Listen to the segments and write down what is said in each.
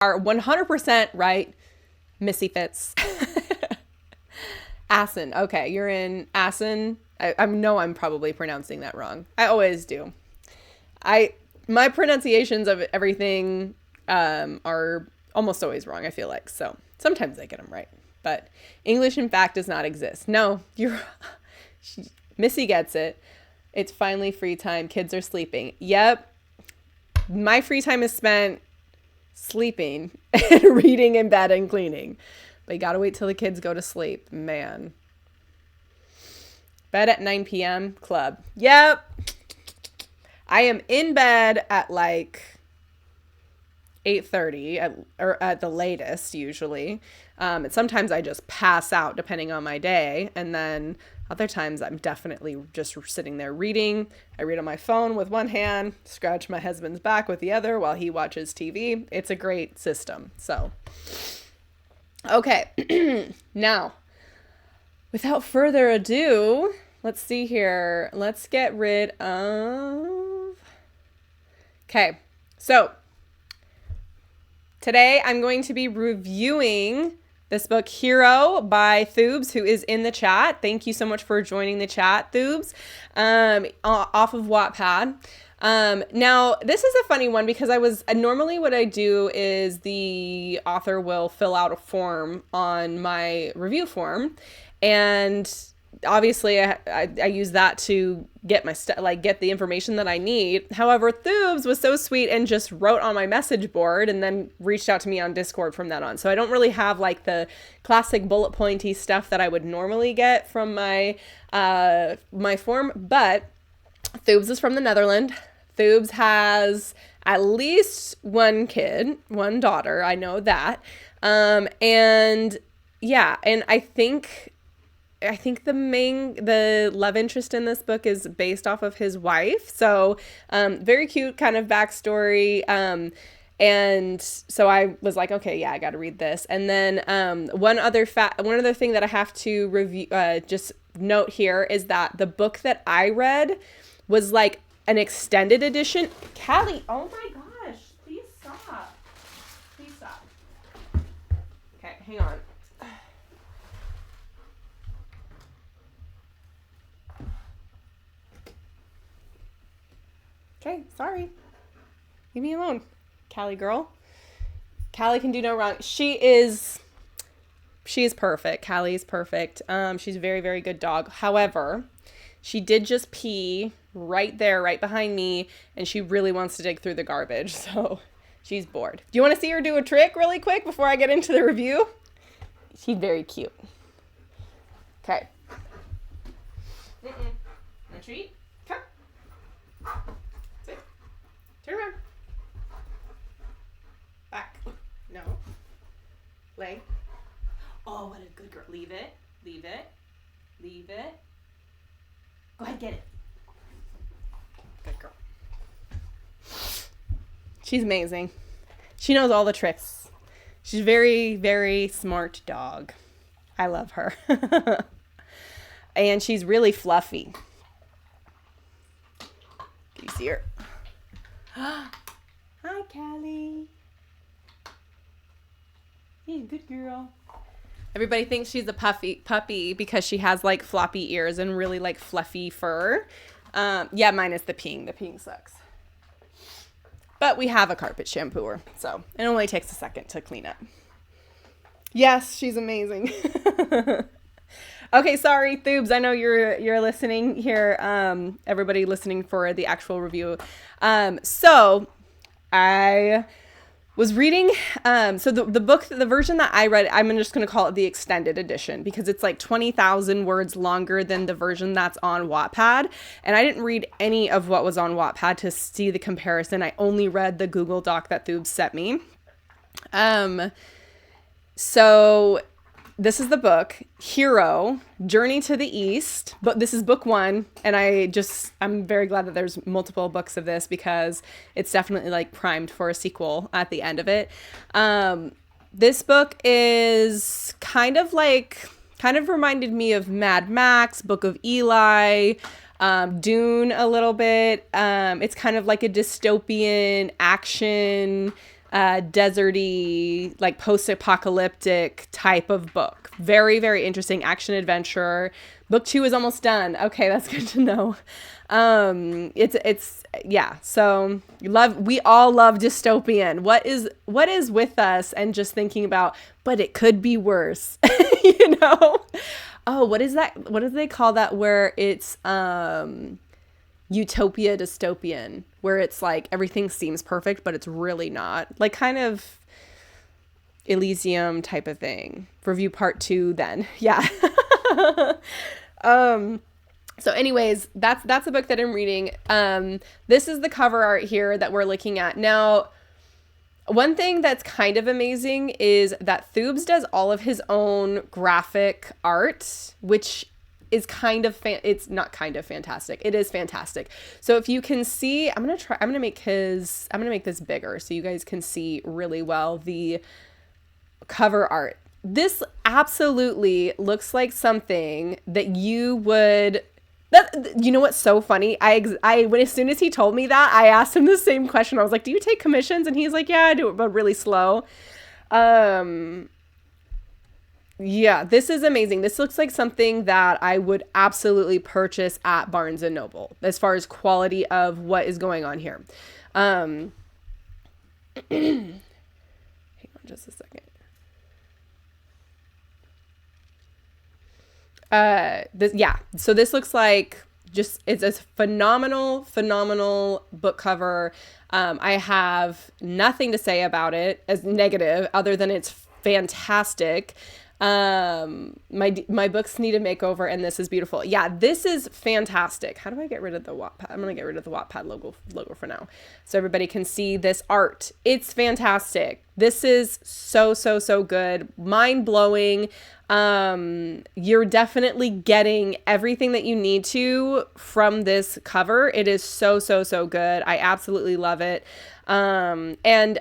are 100% right. Missy Fitz. Assen. Okay, you're in Assen. I know I'm probably pronouncing that wrong. I always do. My pronunciations of everything are almost always wrong, I feel like. So sometimes I get them right. But English, in fact, does not exist. No, Missy gets it. It's finally free time. Kids are sleeping. Yep. My free time is spent sleeping and reading in bed and cleaning. But you gotta wait till the kids go to sleep. Man. Bed at 9 p.m. club. Yep. I am in bed at like 8:30 or at the latest usually. And sometimes I just pass out depending on my day. And then other times I'm definitely just sitting there reading. I read on my phone with one hand, scratch my husband's back with the other while he watches TV. It's a great system. So, okay. Now, without further ado, let's see here. Let's get rid of... Okay. So, today I'm going to be reviewing this book, Hero by Thoobs, who is in the chat. Thank you so much for joining the chat, Thoobs, off of Wattpad. Now, this is a funny one because normally what I do is the author will fill out a form on my review form, and obviously I use that to get my get the information that I need. However, Thoobs was so sweet and just wrote on my message board and then reached out to me on Discord from that on. So I don't really have like the classic bullet pointy stuff that I would normally get from my my form, but Thoobs is from the Netherlands. Thoobs has at least one kid, one daughter. I know that. And yeah, and I think the love interest in this book is based off of his wife. So, very cute kind of backstory. And so I was like, okay, yeah, I got to read this. And then, one other thing that I have to review, just note here is that the book that I read was like an extended edition. Callie, oh my gosh, please stop. Please stop. Okay, hang on. Okay, sorry. Leave me alone, Callie girl. Callie can do no wrong. She is perfect. Callie is perfect. She's a very, very good dog. However, she did just pee right there, right behind me, and she really wants to dig through the garbage, so she's bored. Do you want to see her do a trick really quick before I get into the review? She's very cute. Okay. No treat? Come. Sit. Turn around. Back. No. Lay. Oh, what a good girl. Leave it. Leave it. Leave it. Go ahead, get it. Good girl. She's amazing. She knows all the tricks. She's a very, very smart dog. I love her. And she's really fluffy. Can you see her? Hi, Callie. She's a good girl. Everybody thinks she's a puppy because she has like floppy ears and really like fluffy fur. Yeah, minus the peeing. The peeing sucks. But we have a carpet shampooer, so it only takes a second to clean up. Yes, she's amazing. Okay, sorry, Thoobs. I know you're listening here. Everybody listening for the actual review. So I was reading, so the book, the version that I read, I'm just going to call it the extended edition because it's like 20,000 words longer than the version that's on Wattpad. And I didn't read any of what was on Wattpad to see the comparison. I only read the Google Doc that Thoobs sent me. So this is the book, Hero, Journey to the East, but this is book 1, and I'm very glad that there's multiple books of this because it's definitely like primed for a sequel at the end of it. This book is kind of reminded me of Mad Max, Book of Eli, Dune a little bit. It's kind of like a dystopian action deserty, like post-apocalyptic type of book. Very, very interesting action adventure. Book 2 is almost done. Okay, that's good to know. Yeah. So we all love dystopian. What is with us and just thinking about, but it could be worse, you know? Oh, what is that? What do they call that? Where it's, utopia dystopian, where it's like everything seems perfect, but it's really not, like kind of Elysium type of thing. Review part 2 then. Yeah. So anyways, that's a book that I'm reading. This is the cover art here that we're looking at. Now, one thing that's kind of amazing is that Thoobs does all of his own graphic art, which is kind of it's not kind of fantastic. It is fantastic. So if you can see, I'm going to make this bigger so you guys can see really well the cover art. This absolutely looks like something that you would, you know what's so funny? When as soon as he told me that, I asked him the same question. I was like, "Do you take commissions?" And he's like, "Yeah, I do it, but really slow." Yeah, this is amazing. This looks like something that I would absolutely purchase at Barnes and Noble as far as quality of what is going on here. Hang on just a second. So this looks like it's a phenomenal book cover. I have nothing to say about it as negative other than it's fantastic. My books need a makeover and this is beautiful. Yeah, this is fantastic. How do I get rid of the Wattpad? I'm going to get rid of the Wattpad logo for now so everybody can see this art. It's fantastic. This is so good. Mind-blowing. You're definitely getting everything that you need to from this cover. It is so good. I absolutely love it. And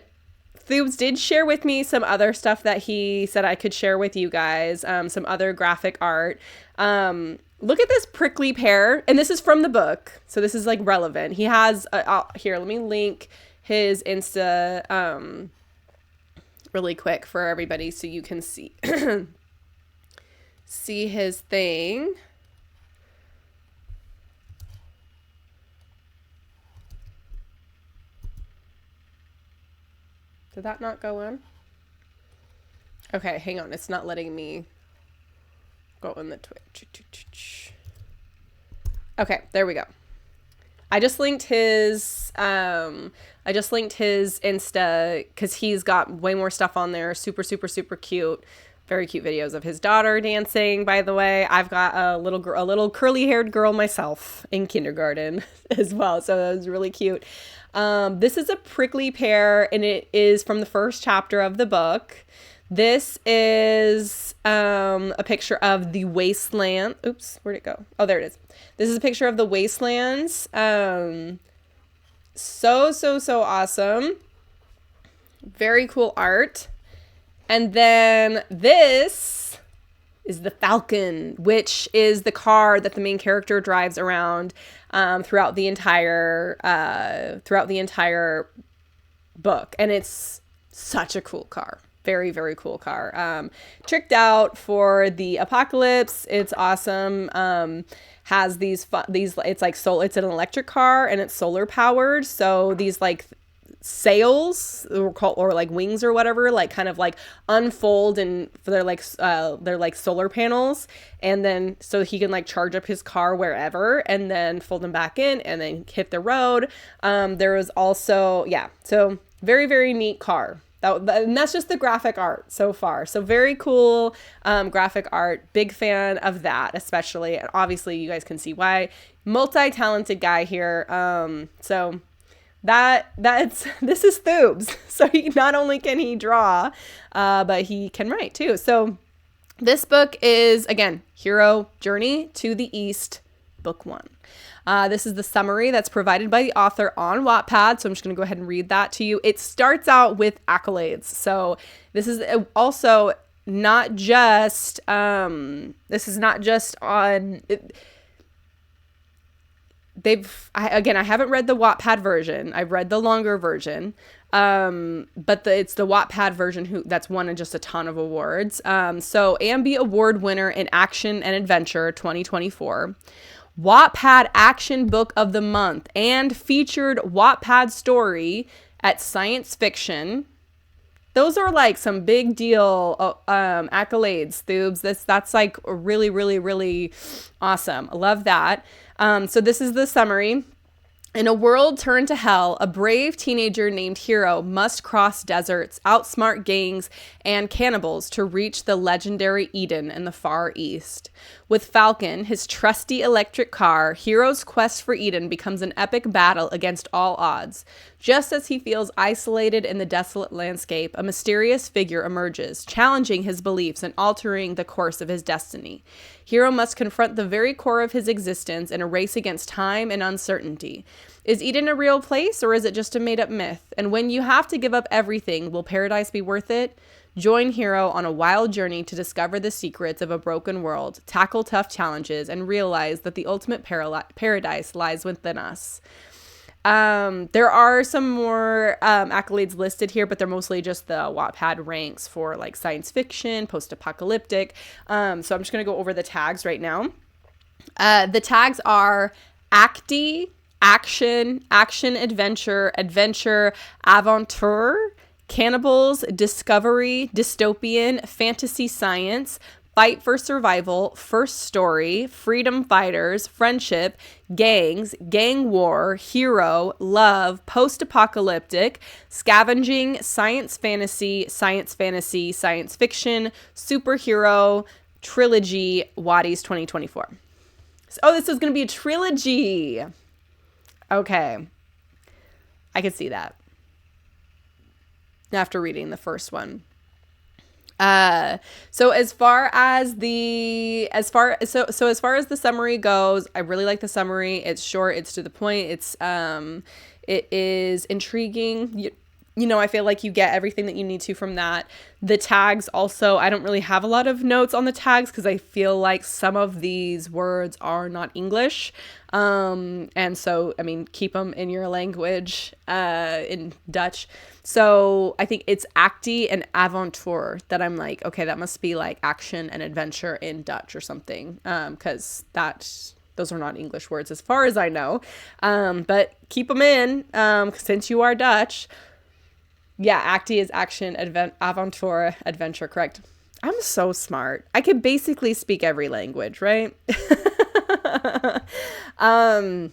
Thoobs did share with me some other stuff that he said I could share with you guys, some other graphic art. Look at this prickly pear, and this is from the book, so this is like relevant. He has, here, let me link his Insta really quick for everybody so you can see, see his thing. Did that not go in? Okay, hang on. It's not letting me go in the Twitch. Okay, there we go. I just linked his Insta because he's got way more stuff on there. Super cute. Very cute videos of his daughter dancing, by the way. I've got a little curly-haired girl myself in kindergarten as well, so that was really cute. This is a prickly pear, and it is from the first chapter of the book. This is a picture of the wasteland. Oops, where'd it go? Oh, there it is. This is a picture of the wastelands. So awesome. Very cool art. And then this is the Falcon, which is the car that the main character drives around throughout the entire book. And it's such a cool car. Very cool car. Tricked out for the apocalypse. It's awesome. Has these it's like it's an electric car and it's solar powered. So these like sails or like wings or whatever, like kind of like unfold, and they're like solar panels, and then so he can like charge up his car wherever and then fold them back in and then hit the road. There was also, so very neat car. And that's just the graphic art so far. So very cool graphic art. Big fan of that, especially. And obviously you guys can see why. Multi-talented guy here. So this is Thoobs. So he not only can he draw, but he can write too. So this book is, again, Hero Journey to the East, Book 1. This is the summary that's provided by the author on Wattpad. So I'm just going to go ahead and read that to you. It starts out with accolades. So this is also not just, this is not just on, I haven't read the Wattpad version. I've read the longer version. It's the Wattpad version that's won just a ton of awards. So Ambi Award winner in Action and Adventure 2024. Wattpad Action Book of the Month and featured Wattpad story at Science Fiction. Those are like some big deal accolades, Thoobs. That's like really, really, really awesome. I love that. So this is the summary. In a world turned to hell, a brave teenager named Hero must cross deserts, outsmart gangs and cannibals to reach the legendary Eden in the Far East. With Falcon, his trusty electric car, Hero's quest for Eden becomes an epic battle against all odds. Just as he feels isolated in the desolate landscape, a mysterious figure emerges, challenging his beliefs and altering the course of his destiny. Hero must confront the very core of his existence in a race against time and uncertainty. Is Eden a real place, or is it just a made-up myth? And when you have to give up everything, will paradise be worth it? Join Hero on a wild journey to discover the secrets of a broken world, tackle tough challenges, and realize that the ultimate paradise lies within us. There are some more accolades listed here, but they're mostly just the Wattpad ranks for like science fiction, post-apocalyptic. So I'm just going to go over the tags right now. The tags are acty, action, adventure, aventure, cannibals, discovery, dystopian, fantasy science, fight for survival, first story, freedom fighters, friendship, gangs, gang war, hero, love, post-apocalyptic, scavenging, science fantasy, science fiction, superhero, trilogy, Waddies 2024. Oh, this is going to be a trilogy. Okay. I could see that after reading the first one. So as far as the summary goes, I really like the summary. It's short, it's to the point. It is intriguing. You know, I feel like you get everything that you need to from that. The tags also, I don't really have a lot of notes on the tags because I feel like some of these words are not English. And so, I mean, keep them in your language, in Dutch. So I think it's actie and avontuur that I'm like, okay, that must be like action and adventure in Dutch or something. Cause those are not English words as far as I know. But keep them in, since you are Dutch. Yeah, actie is action, avontuur, adventure, correct. I'm so smart. I could basically speak every language, right? Yeah,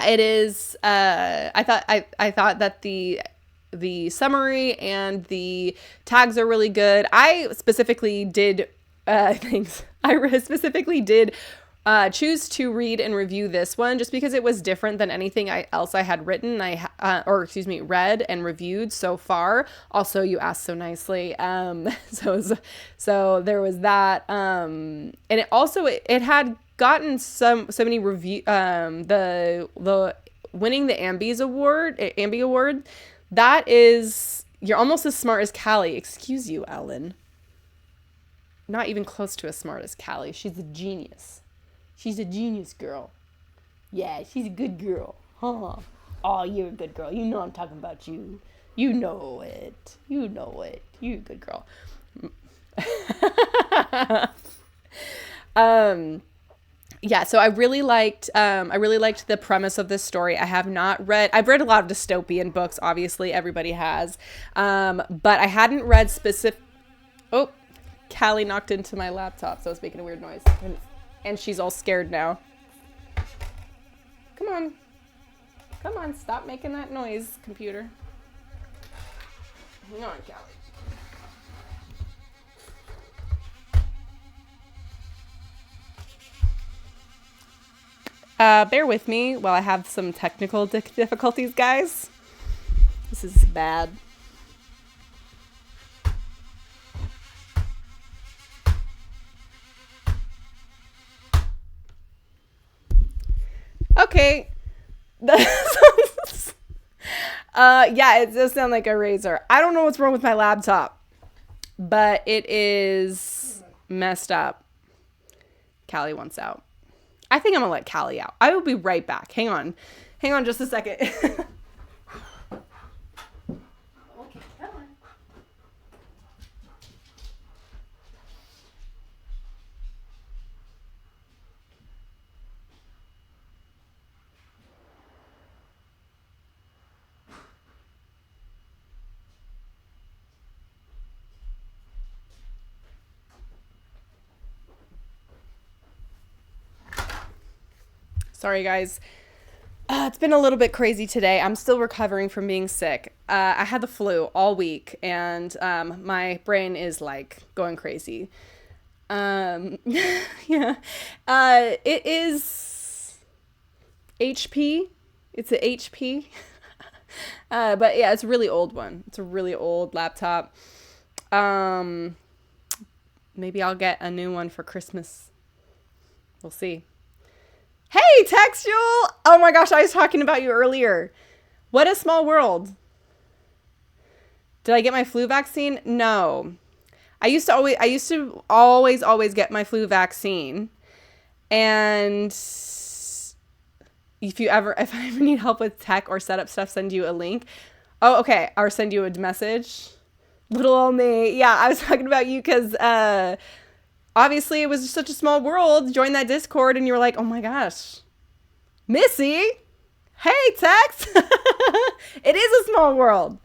it is. I thought that the summary and the tags are really good. I specifically did choose to read and review this one just because it was different than anything else I had written. Read and reviewed so far. Also, you asked so nicely. So there was that. And it had gotten so many review. The winning the Ambi Award. That is, you're almost as smart as Callie. Excuse you, Ellen. Not even close to as smart as Callie. She's a genius. She's a genius girl. Yeah, she's a good girl. Huh? Oh, you're a good girl. You know I'm talking about you. You know it. You're a good girl. Yeah, so I really liked the premise of this story. I've read a lot of dystopian books, obviously everybody has. But I hadn't read Oh, Callie knocked into my laptop, so it's making a weird noise. And she's all scared now. Come on, stop making that noise, computer. Hang on, Callie. Bear with me while I have some technical difficulties, guys. This is bad. Okay. Yeah, it does sound like a razor. I don't know what's wrong with my laptop, but it is messed up. Callie wants out. I think I'm gonna let Callie out. I will be right back. Hang on just a second. Sorry, guys. It's been a little bit crazy today. I'm still recovering from being sick. I had the flu all week, and my brain is like going crazy. Yeah. It is HP. It's a HP. But yeah, it's a really old one. It's a really old laptop. Maybe I'll get a new one for Christmas. We'll see. Hey, Textual! Oh my gosh, I was talking about you earlier. What a small world. Did I get my flu vaccine? No. I used to always get my flu vaccine. And if I ever need help with tech or setup stuff, send you a link. Oh, okay. Or send you a message. Little old me. Yeah, I was talking about you because obviously it was such a small world. Join that Discord and you were like, oh my gosh, Missy, hey, Tex. It is a small world.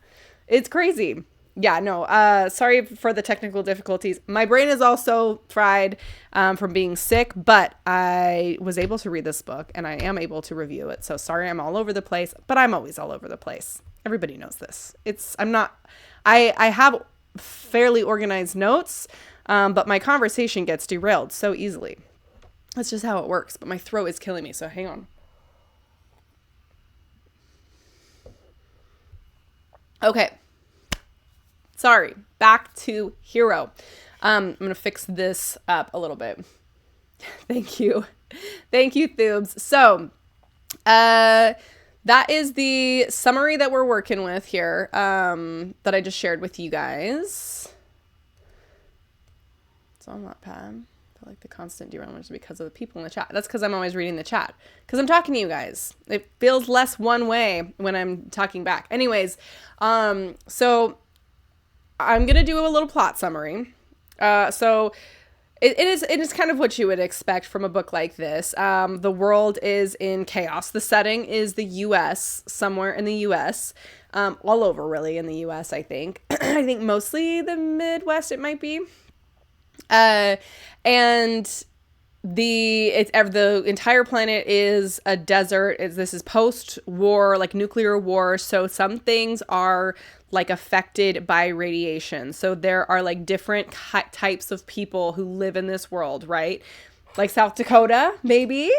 It's crazy. Yeah, no, sorry for the technical difficulties. My brain is also fried from being sick, but I was able to read this book and I am able to review it. So sorry I'm all over the place, but I'm always all over the place. Everybody knows this. I have fairly organized notes, but my conversation gets derailed so easily. That's just how it works, but my throat is killing me, so hang on. Okay. Sorry, back to Hero. I'm going to fix this up a little bit. Thank you. Thank you, Thoobs. So, that is the summary that we're working with here, that I just shared with you guys. It's on Wattpad. I feel like the constant derailment is because of the people in the chat. That's because I'm always reading the chat. Because I'm talking to you guys. It feels less one way when I'm talking back. Anyways, so I'm going to do a little plot summary. So it is kind of what you would expect from a book like this. The world is in chaos. The setting is the U.S., somewhere in the U.S., all over really in the U.S., I think. I think mostly the Midwest it might be. And the entire planet is a desert. This is post-war, like nuclear war. So some things are like affected by radiation. So there are like different types of people who live in this world, right? Like South Dakota, maybe.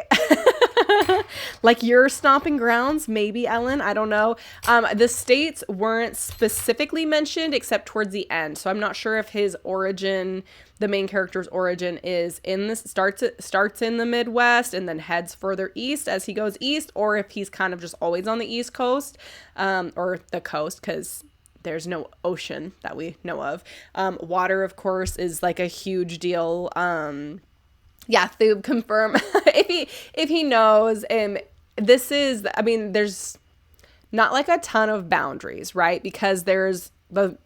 Like your stomping grounds, maybe, Ellen. I don't know. The states weren't specifically mentioned except towards the end. So I'm not sure if his origin, the main character's origin, is in this starts in the Midwest and then heads further east as he goes east, or if he's kind of just always on the East Coast, or the coast, because there's no ocean that we know of. Water, of course, is like a huge deal. Yeah, Thoob, confirm if he knows. This is, I mean, there's not like a ton of boundaries, right? Because there's the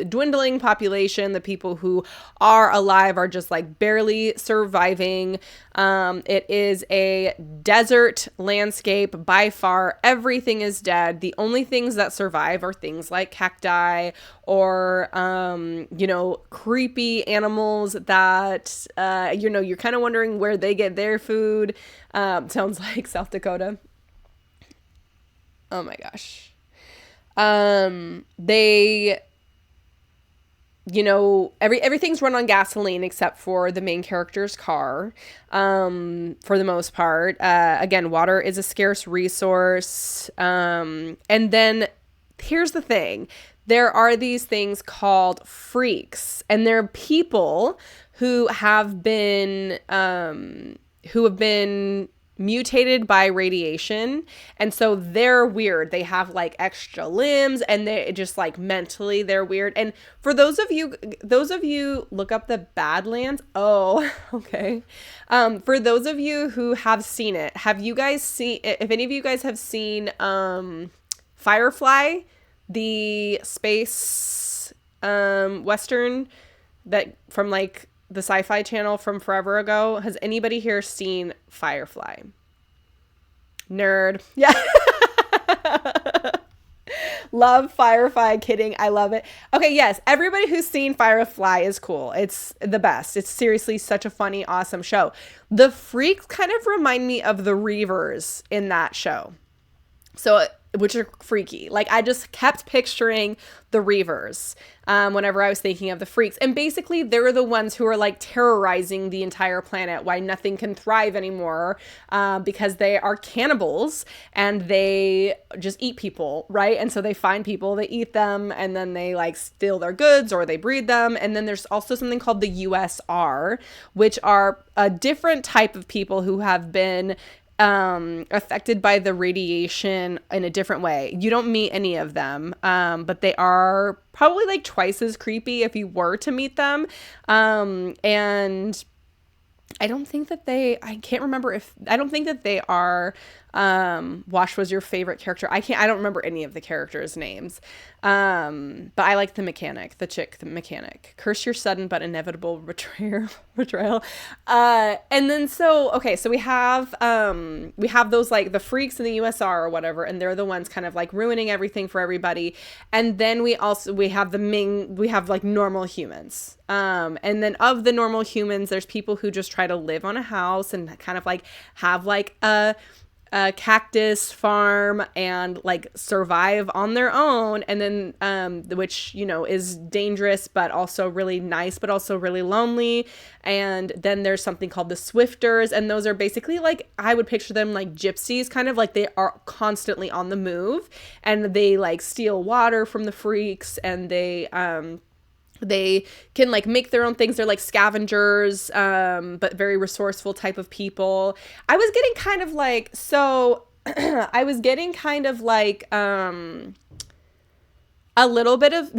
dwindling population. The people who are alive are just like barely surviving. It is a desert landscape by far. Everything is dead. The only things that survive are things like cacti or, creepy animals that, you're kind of wondering where they get their food. Sounds like South Dakota. Oh my gosh. Everything's run on gasoline except for the main character's car, for the most part. Again, water is a scarce resource. And then here's the thing. There are these things called freaks, and they're people who have been mutated by radiation, and so they're weird. They have like extra limbs, and they just like mentally they're weird. And for those of you look up the Badlands. Oh, okay. For those of you who have seen it, have you guys seen? If any of you guys have seen Firefly, the space western that from like the Sci-Fi Channel from forever ago. Has anybody here seen Firefly? Nerd. Yeah. Love Firefly. Kidding. I love it. Okay, yes. Everybody who's seen Firefly is cool. It's the best. It's seriously such a funny, awesome show. The Freaks kind of remind me of the Reavers in that show. So, which are freaky. Like, I just kept picturing the Reavers whenever I was thinking of the Freaks. And basically, they're the ones who are like terrorizing the entire planet, why nothing can thrive anymore, because they are cannibals and they just eat people, right? And so they find people, they eat them, and then they like steal their goods or they breed them. And then there's also something called the USR, which are a different type of people who have been affected by the radiation in a different way. You don't meet any of them, but they are probably like twice as creepy if you were to meet them. And I don't think that I don't think that they are, Wash was your favorite character. I don't remember any of the characters' names. But I like the mechanic, the mechanic. Curse your sudden but inevitable betrayal. And then so we have those like the Freaks in the USR or whatever, and they're the ones kind of like ruining everything for everybody. And then we have like normal humans. And then of the normal humans, there's people who just try to live on a house and kind of like have like a cactus farm and like survive on their own. And then which, you know, is dangerous but also really nice but also really lonely. And then there's something called the Swifters, and those are basically like, I would picture them like gypsies, kind of like they are constantly on the move, and they like steal water from the Freaks, and they can like make their own things. They're like scavengers, but very resourceful type of people. I was getting kind of like, a little bit of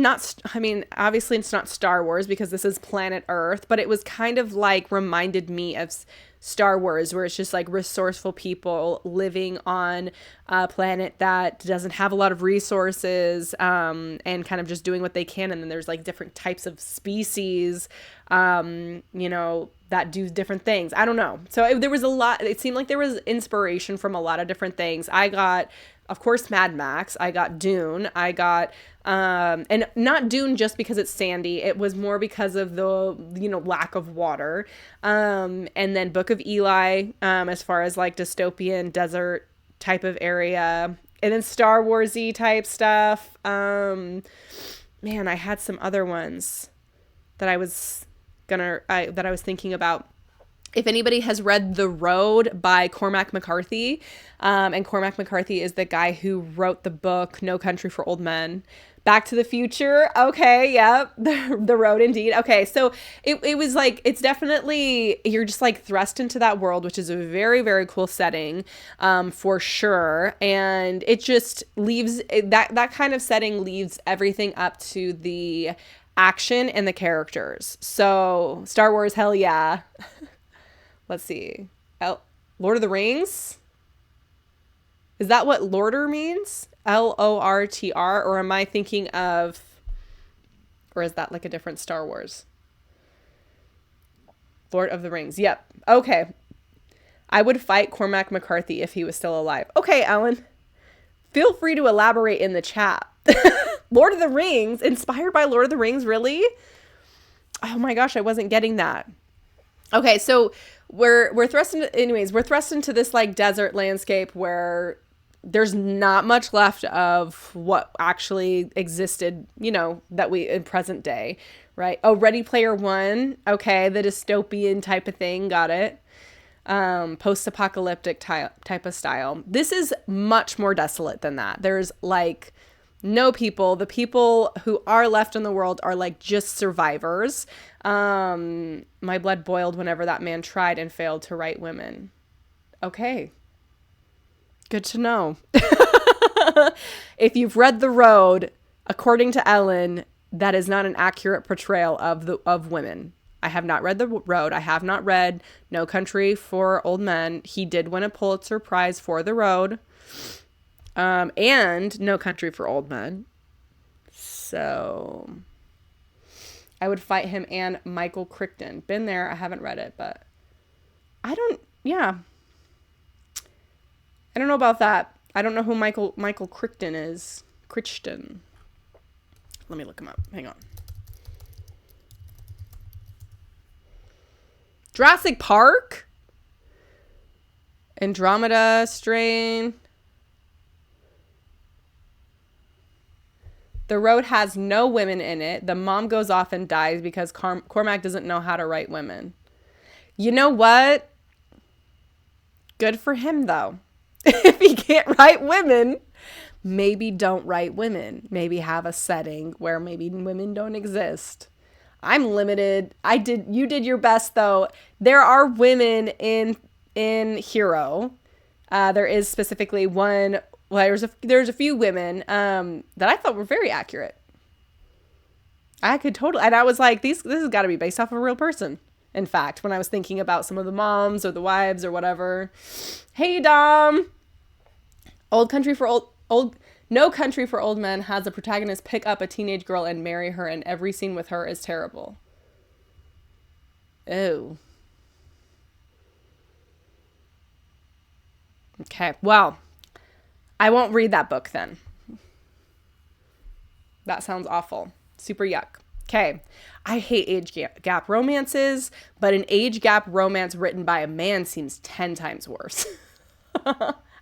obviously it's not Star Wars because this is planet Earth, but it was kind of like reminded me of Star Wars, where it's just like resourceful people living on a planet that doesn't have a lot of resources, and kind of just doing what they can. And then there's like different types of species, you know, that do different things. I don't know. So it seemed like there was inspiration from a lot of different things. I got, of course, Mad Max. I got Dune. I got, and not Dune just because it's sandy. It was more because of the, you know, lack of water. And then Book of Eli, as far as like dystopian desert type of area. And then Star Wars-y type stuff. Man, I had some other ones that I was thinking about. If anybody has read The Road by Cormac McCarthy, and Cormac McCarthy is the guy who wrote the book No Country for Old Men. Back to the Future. Okay, yep. The Road, indeed. Okay, so it was like, it's definitely, you're just like thrust into that world, which is a very, very cool setting, for sure. And it just leaves, that kind of setting leaves everything up to the action and the characters. So Star Wars, hell yeah. Let's see. Lord of the Rings? Is that what Lorder means? Lortr? Or am I thinking of... Or is that like a different Star Wars? Lord of the Rings. Yep. Okay. I would fight Cormac McCarthy if he was still alive. Okay, Ellen. Feel free to elaborate in the chat. Lord of the Rings? Inspired by Lord of the Rings? Really? Oh my gosh, I wasn't getting that. Okay, so we're thrust into this like desert landscape where there's not much left of what actually existed, you know, that we in present day, right? Oh, Ready Player One. Okay, the dystopian type of thing. Got it. Post-apocalyptic type of style. This is much more desolate than that. There's like no people. The people who are left in the world are like just survivors. My blood boiled whenever that man tried and failed to right women. Okay. Good to know. If you've read The Road, according to Ellen, that is not an accurate portrayal of women. I have not read The Road. I have not read No Country for Old Men. He did win a Pulitzer Prize for The Road. And No Country for Old Men. So I would fight him and Michael Crichton. Been there. I haven't read it, but I don't know about that. I don't know who Michael Crichton is, Crichton. Let me look him up. Hang on. Jurassic Park? Andromeda Strain. The road has no women in it. The mom goes off and dies because Cormac doesn't know how to write women. You know what? Good for him, though. If he can't write women, maybe don't write women. Maybe have a setting where maybe women don't exist. I'm limited. You did your best, though. There are women in Hero. There is specifically one. Well, there's a few women that I thought were very accurate. I could totally, and I was like, this has got to be based off of a real person. In fact, when I was thinking about some of the moms or the wives or whatever. Hey, Dom. No Country for Old Men has a protagonist pick up a teenage girl and marry her, and every scene with her is terrible. Oh. Okay, well, I won't read that book then. That sounds awful. Super yuck. Okay. I hate age gap romances, but an age gap romance written by a man seems 10 times worse.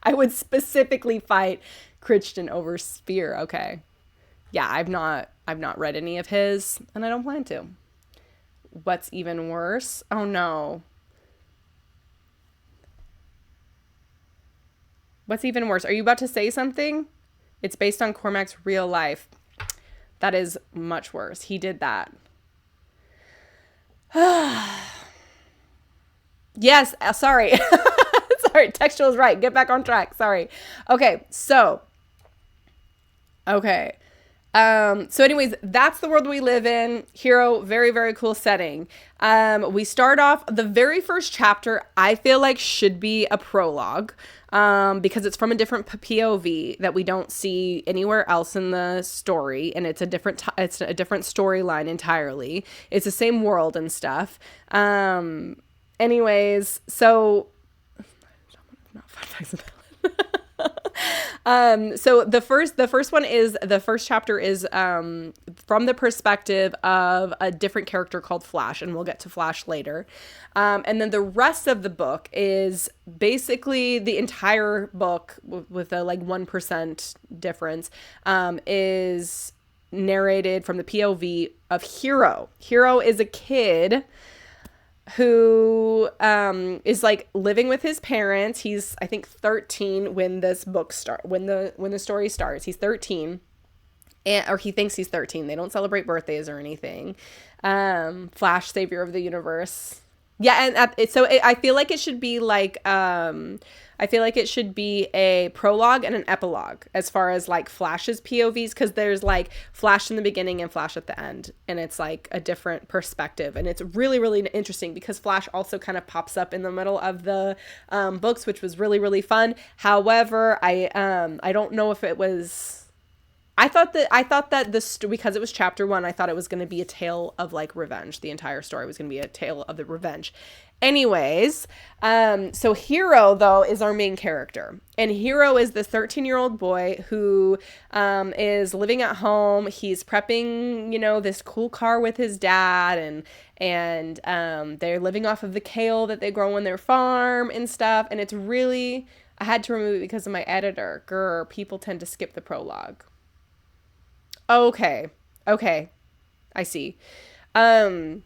I would specifically fight Crichton over Spear. Okay. Yeah, I've not read any of his, and I don't plan to. What's even worse? Oh no. What's even worse? Are you about to say something? It's based on Cormac's real life. That is much worse. He did that. Yes, sorry. Sorry, textual is right. Get back on track. Sorry. Okay, so. Okay. So anyways, that's the world we live in. Hero, very, very cool setting. We start off, the very first chapter, I feel like should be a prologue, because it's from a different POV that we don't see anywhere else in the story. And it's a different storyline entirely. It's the same world and stuff. Anyways, so not fun facts about so the first chapter is from the perspective of a different character called Flash, and we'll get to Flash later. And then the rest of the book is basically the entire book with a 1% difference, is narrated from the POV of Hero. Hero is a kid who is living with his parents. He's, I think, 13 when this book when the story starts. He's 13, or he thinks he's 13. They don't celebrate birthdays or anything. Flash, savior of the universe. Yeah, and I feel like it should be I feel like it should be a prologue and an epilogue as far as Flash's POVs, because there's Flash in the beginning and Flash at the end, and it's a different perspective, and it's really, really interesting because Flash also kind of pops up in the middle of the books, which was really, really fun. However, I don't know if it was. I thought that because it was chapter 1, I thought it was going to be a tale of revenge. The entire story was going to be a tale of the revenge. Anyways, so Hero, though, is our main character. And Hero is this 13-year-old boy who is living at home. He's prepping, this cool car with his dad, and they're living off of the kale that they grow on their farm and stuff. And it's really, I had to remove it because of my editor. People tend to skip the prologue. Okay. I see. I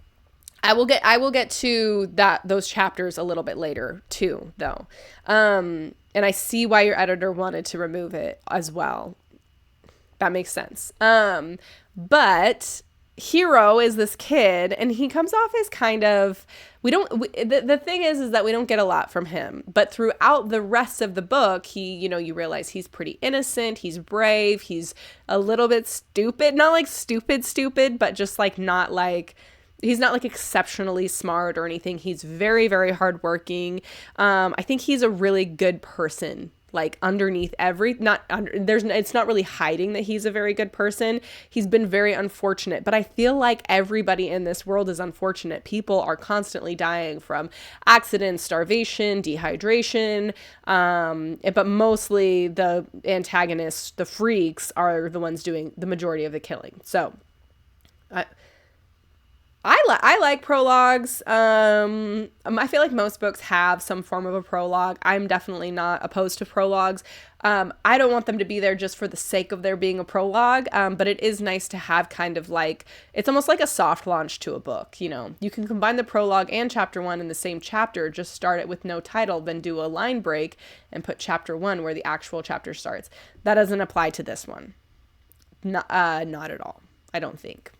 will get to those chapters a little bit later too, though. And I see why your editor wanted to remove it as well. That makes sense. But Hero is this kid, and he comes off as kind of, the thing is that we don't get a lot from him, but throughout the rest of the book, you realize he's pretty innocent, he's brave, he's a little bit stupid, not stupid, but just he's not exceptionally smart or anything. He's very, very hardworking. I think he's a really good person. like underneath it's not really hiding that he's a very good person. He's been very unfortunate, but I feel like everybody in this world is unfortunate. People are constantly dying from accidents, starvation, dehydration, but mostly the antagonists, the freaks, are the ones doing the majority of the killing. So I like prologues. I feel like most books have some form of a prologue. I'm definitely not opposed to prologues. I don't want them to be there just for the sake of there being a prologue. But it is nice to have kind of like, it's almost like a soft launch to a book. You know, you can combine the prologue and chapter 1 in the same chapter, just start it with no title, then do a line break and put chapter 1 where the actual chapter starts. That doesn't apply to this one. Not at all. I don't think.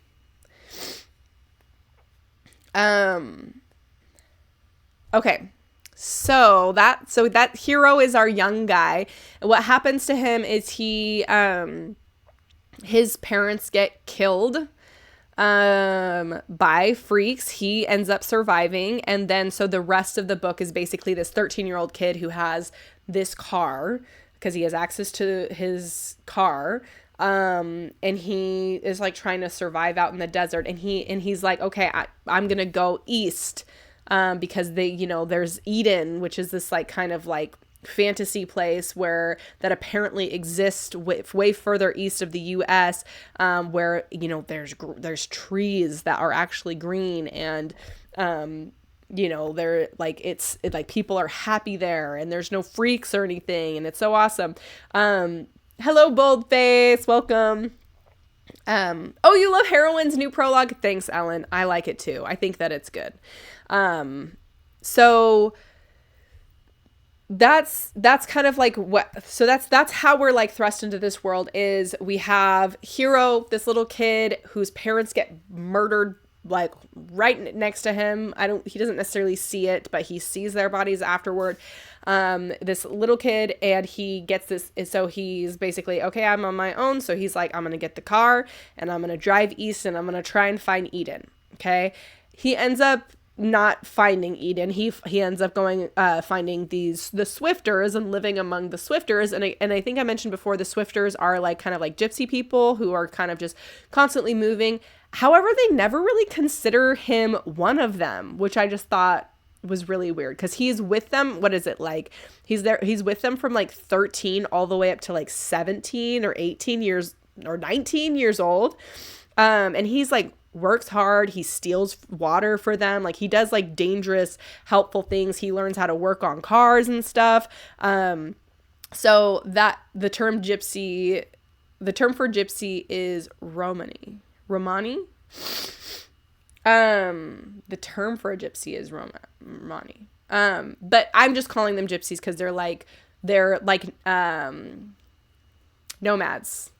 Okay. So that hero is our young guy. What happens to him is his parents get killed, by freaks. He ends up surviving. And then, so the rest of the book is basically this 13-year-old kid who has this car because he has access to his car. And he is like trying to survive out in the desert, and he's like, okay, I'm going to go east, because there's Eden, which is this like kind of like fantasy place that apparently exists way further east of the US, where, there's trees that are actually green, and, they're like, it's like people are happy there, and there's no freaks or anything, and it's so awesome. Hello, Boldface. Welcome. Oh, you love Heroine's new prologue? Thanks, Ellen. I like it too. I think that it's good. So that's kind of like that's how we're like thrust into this world. Is we have Hero, this little kid whose parents get murdered like right next to him. He doesn't necessarily see it, but he sees their bodies afterward. This little kid, and he gets this, so he's basically, okay, I'm on my own. So he's like, I'm going to get the car and I'm going to drive east and I'm going to try and find Eden. Okay. He ends up not finding Eden. He ends up going, finding the Swifters and living among the Swifters. And I think I mentioned before, the Swifters are like kind of like gypsy people who are kind of just constantly moving. However, they never really consider him one of them, which I just thought was really weird, because he's with them. What is it like? He's with them from like 13 all the way up to like 17 or 18 years or 19 years old. And he's like, works hard. He steals water for them. Like, he does like dangerous, helpful things. He learns how to work on cars and stuff. So that the term for gypsy is Romani. The term for a gypsy is Romani. But I'm just calling them gypsies because they're like nomads.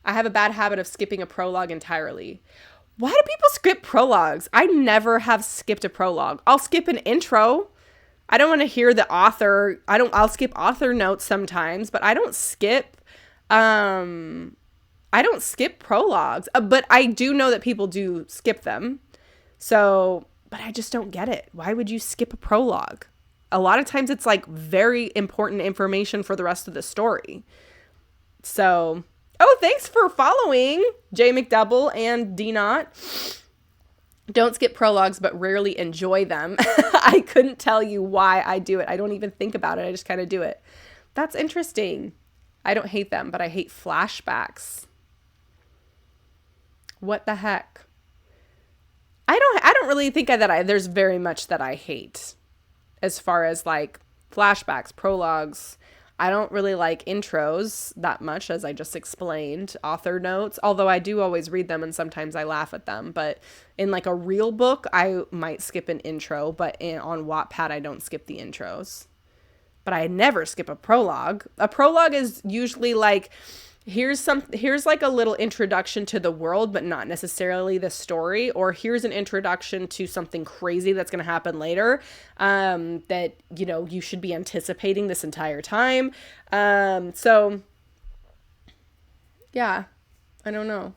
I have a bad habit of skipping a prologue entirely. Why do people skip prologues? I never have skipped a prologue. I'll skip an intro. I don't want to hear the author. I'll skip author notes sometimes, but I don't skip prologues. But I do know that people do skip them. So, but I just don't get it. Why would you skip a prologue? A lot of times it's like very important information for the rest of the story. So, oh, thanks for following, J McDouble and D Not. Don't skip prologues, but rarely enjoy them. I couldn't tell you why I do it. I don't even think about it. I just kind of do it. That's interesting. I don't hate them, but I hate flashbacks. What the heck? I don't really think that there's very much that I hate as far as like flashbacks, prologues. I don't really like intros that much, as I just explained. Author notes, although I do always read them and sometimes I laugh at them. But in like a real book, I might skip an intro, but on Wattpad, I don't skip the intros. But I never skip a prologue. A prologue is usually like, here's like a little introduction to the world, but not necessarily the story, or here's an introduction to something crazy that's going to happen later, that, you should be anticipating this entire time. So yeah, I don't know.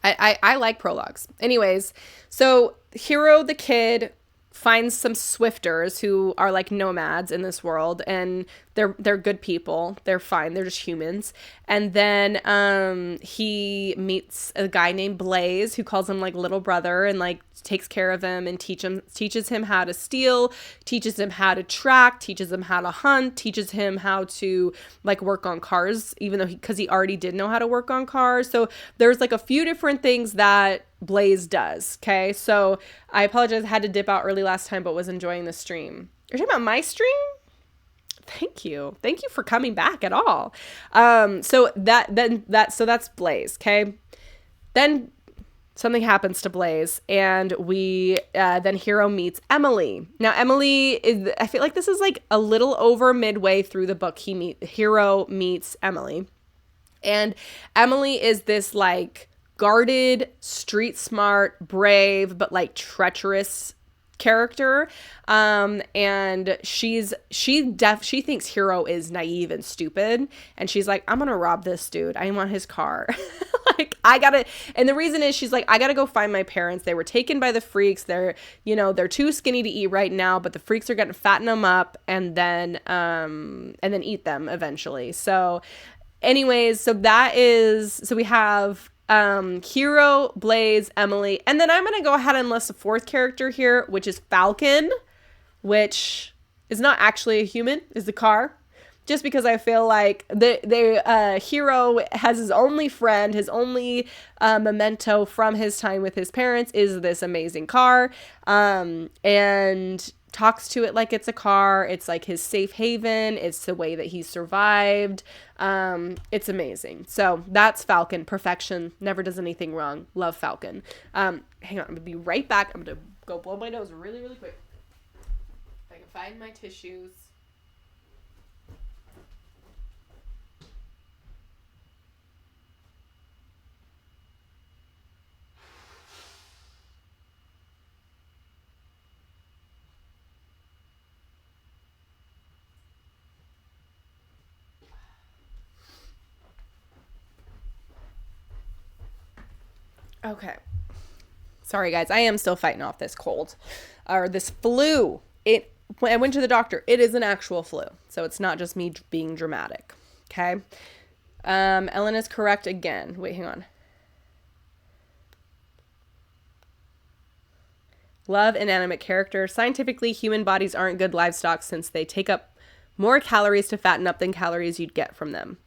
I like prologues. Anyways, so Hero the kid finds some swifters who are like nomads in this world, and they're good people. They're fine. They're just humans. And then he meets a guy named Blaze who calls him like little brother, and like takes care of him and teaches him how to steal, teaches him how to track, teaches him how to hunt, teaches him how to like work on cars, even though because he already did know how to work on cars. So there's like a few different things that Blaze does. Okay, so I apologize, I had to dip out early last time, but was enjoying the stream. You're talking about my stream? Thank you for coming back at all. So that's Blaze. Okay, then something happens to Blaze, and we then Hero meets Emily. Now Emily is, I feel like this is like a little over midway through the book. Hero meets Emily, and Emily is this like guarded, street smart, brave, but like treacherous character. And she thinks Hero is naive and stupid, and she's like, I'm gonna rob this dude. I want his car. Like, and the reason is she's like, I gotta go find my parents. They were taken by the freaks. They're too skinny to eat right now, but the freaks are gonna fatten them up and then eat them eventually. So anyways, so we have Hero, Blaze, Emily, and then I'm going to go ahead and list a fourth character here, which is Falcon, which is not actually a human, is the car. Just because I feel like the Hero has his only friend, his only memento from his time with his parents is this amazing car, and talks to it like it's a car. It's like his safe haven. It's the way that he survived. It's amazing. So that's Falcon. Perfection. Never does anything wrong. Love Falcon. Hang on. I'm going to be right back. I'm going to go blow my nose really, really quick. If I can find my tissues. Okay. Sorry, guys. I am still fighting off this cold or this flu. When I went to the doctor, it is an actual flu. So it's not just me being dramatic. Okay. Ellen is correct again. Wait, hang on. Love inanimate characters. Scientifically, human bodies aren't good livestock since they take up more calories to fatten up than calories you'd get from them.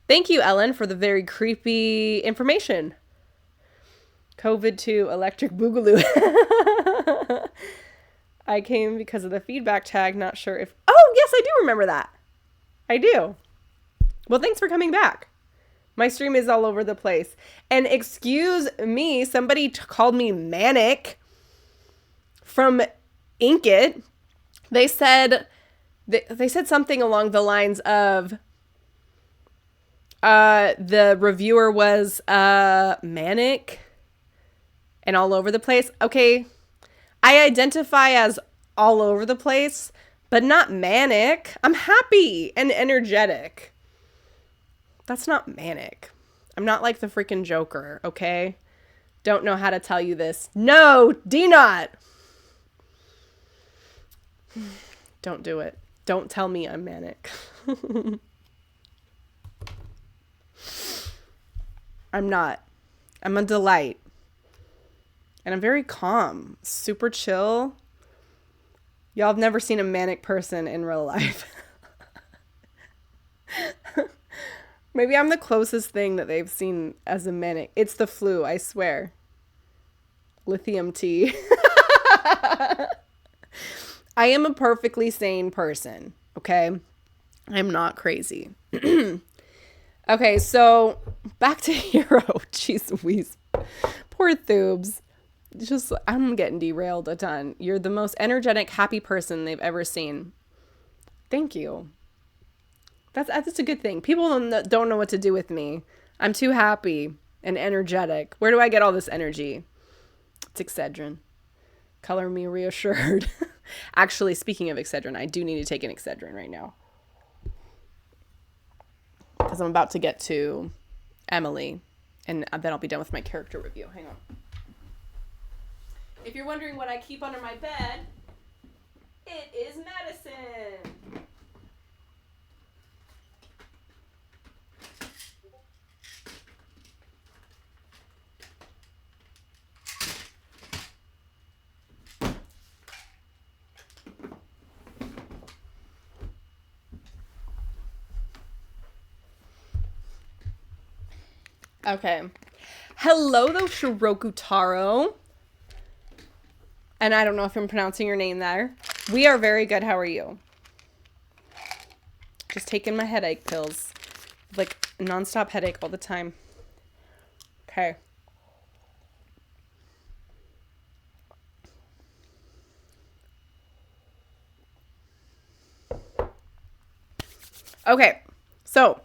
Thank you, Ellen, for the very creepy information. COVID to electric boogaloo. I came because of the feedback tag. Not sure if... Oh, yes, I do remember that. I do. Well, thanks for coming back. My stream is all over the place. And excuse me, somebody called me manic from Inkit. They said something along the lines of the reviewer was manic and all over the place. Okay, I identify as all over the place, but not manic. I'm happy and energetic. That's not manic. I'm not like the freaking Joker, okay? Don't know how to tell you this. No, do not. Don't do it. Don't tell me I'm manic. I'm not. I'm a delight. And I'm very calm, super chill. Y'all have never seen a manic person in real life. Maybe I'm the closest thing that they've seen as a manic. It's the flu, I swear. Lithium tea. I am a perfectly sane person, okay? I'm not crazy. Okay, so back to Hero. Jeez Louise. Poor Thoobs. I'm getting derailed a ton. You're the most energetic, happy person they've ever seen. Thank you. That's a good thing. People don't know what to do with me. I'm too happy and energetic. Where do I get all this energy? It's Excedrin. Color me reassured. Actually, speaking of Excedrin, I do need to take an Excedrin right now. Because I'm about to get to Emily. And then I'll be done with my character review. Hang on. If you're wondering what I keep under my bed, it is medicine. Okay. Hello, though, Shiroku Taro. And I don't know if I'm pronouncing your name there. We are very good. How are you? Just taking my headache pills. Like, nonstop headache all the time. Okay. Okay. So,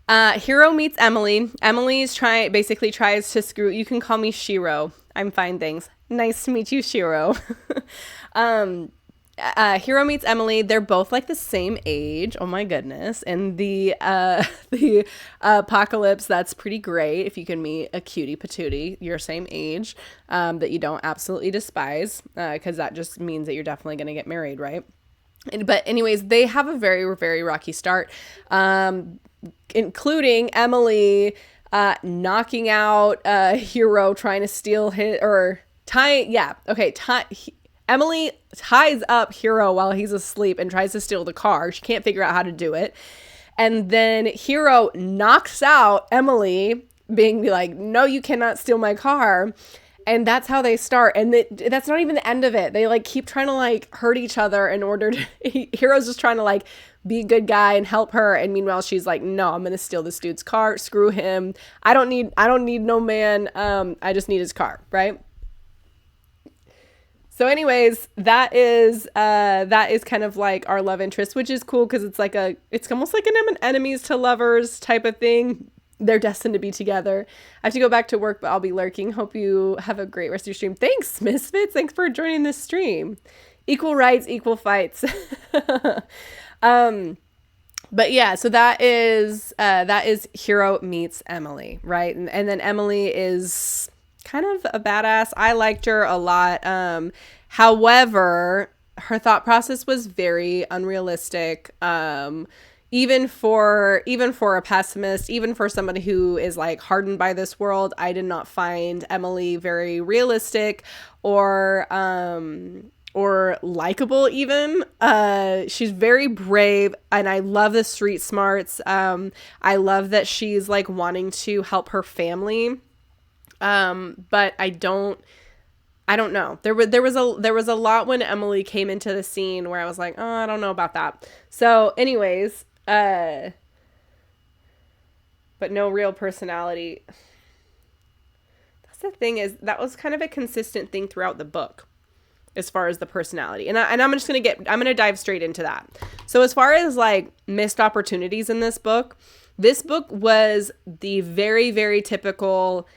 Hiro meets Emily. Emily's basically tries to screw. You can call me Shiro. I'm fine, thanks. Nice to meet you, Shiro. Hiro meets Emily. They're both like the same age. Oh my goodness! And the apocalypse. That's pretty great. If you can meet a cutie patootie your same age, that you don't absolutely despise, because that just means that you're definitely gonna get married, right? But anyways, they have a very, very rocky start, including Emily knocking out Hiro, trying to steal his, or tying, yeah, okay, Emily ties up Hiro while he's asleep and tries to steal the car. She can't figure out how to do it. And then Hiro knocks out Emily, being like, no, you cannot steal my car. And that's how they start. And that's not even the end of it. They like keep trying to like hurt each other in order to, Hiro's just trying to like be a good guy and help her. And meanwhile, she's like, no, I'm going to steal this dude's car. Screw him. I don't need no man. I just need his car. Right. So anyways, that is kind of like our love interest, which is cool. Cause it's almost like an enemies to lovers type of thing. They're destined to be together. I have to go back to work, but I'll be lurking. Hope you have a great rest of your stream. Thanks, Misfits. Thanks for joining this stream. Equal rights, equal fights. But yeah, so that is Hiro meets Emily, right? And then Emily is kind of a badass. I liked her a lot. However, her thought process was very unrealistic. Even for a pessimist, even for somebody who is like hardened by this world, I did not find Emily very realistic or likable even. She's very brave, and I love the street smarts. I love that she's like wanting to help her family. But I don't know. There was a lot when Emily came into the scene where I was like, oh, I don't know about that. So anyways, but no real personality. That's the thing, is that was kind of a consistent thing throughout the book as far as the personality. And I'm going to dive straight into that. So as far as like missed opportunities in this book was the very, very typical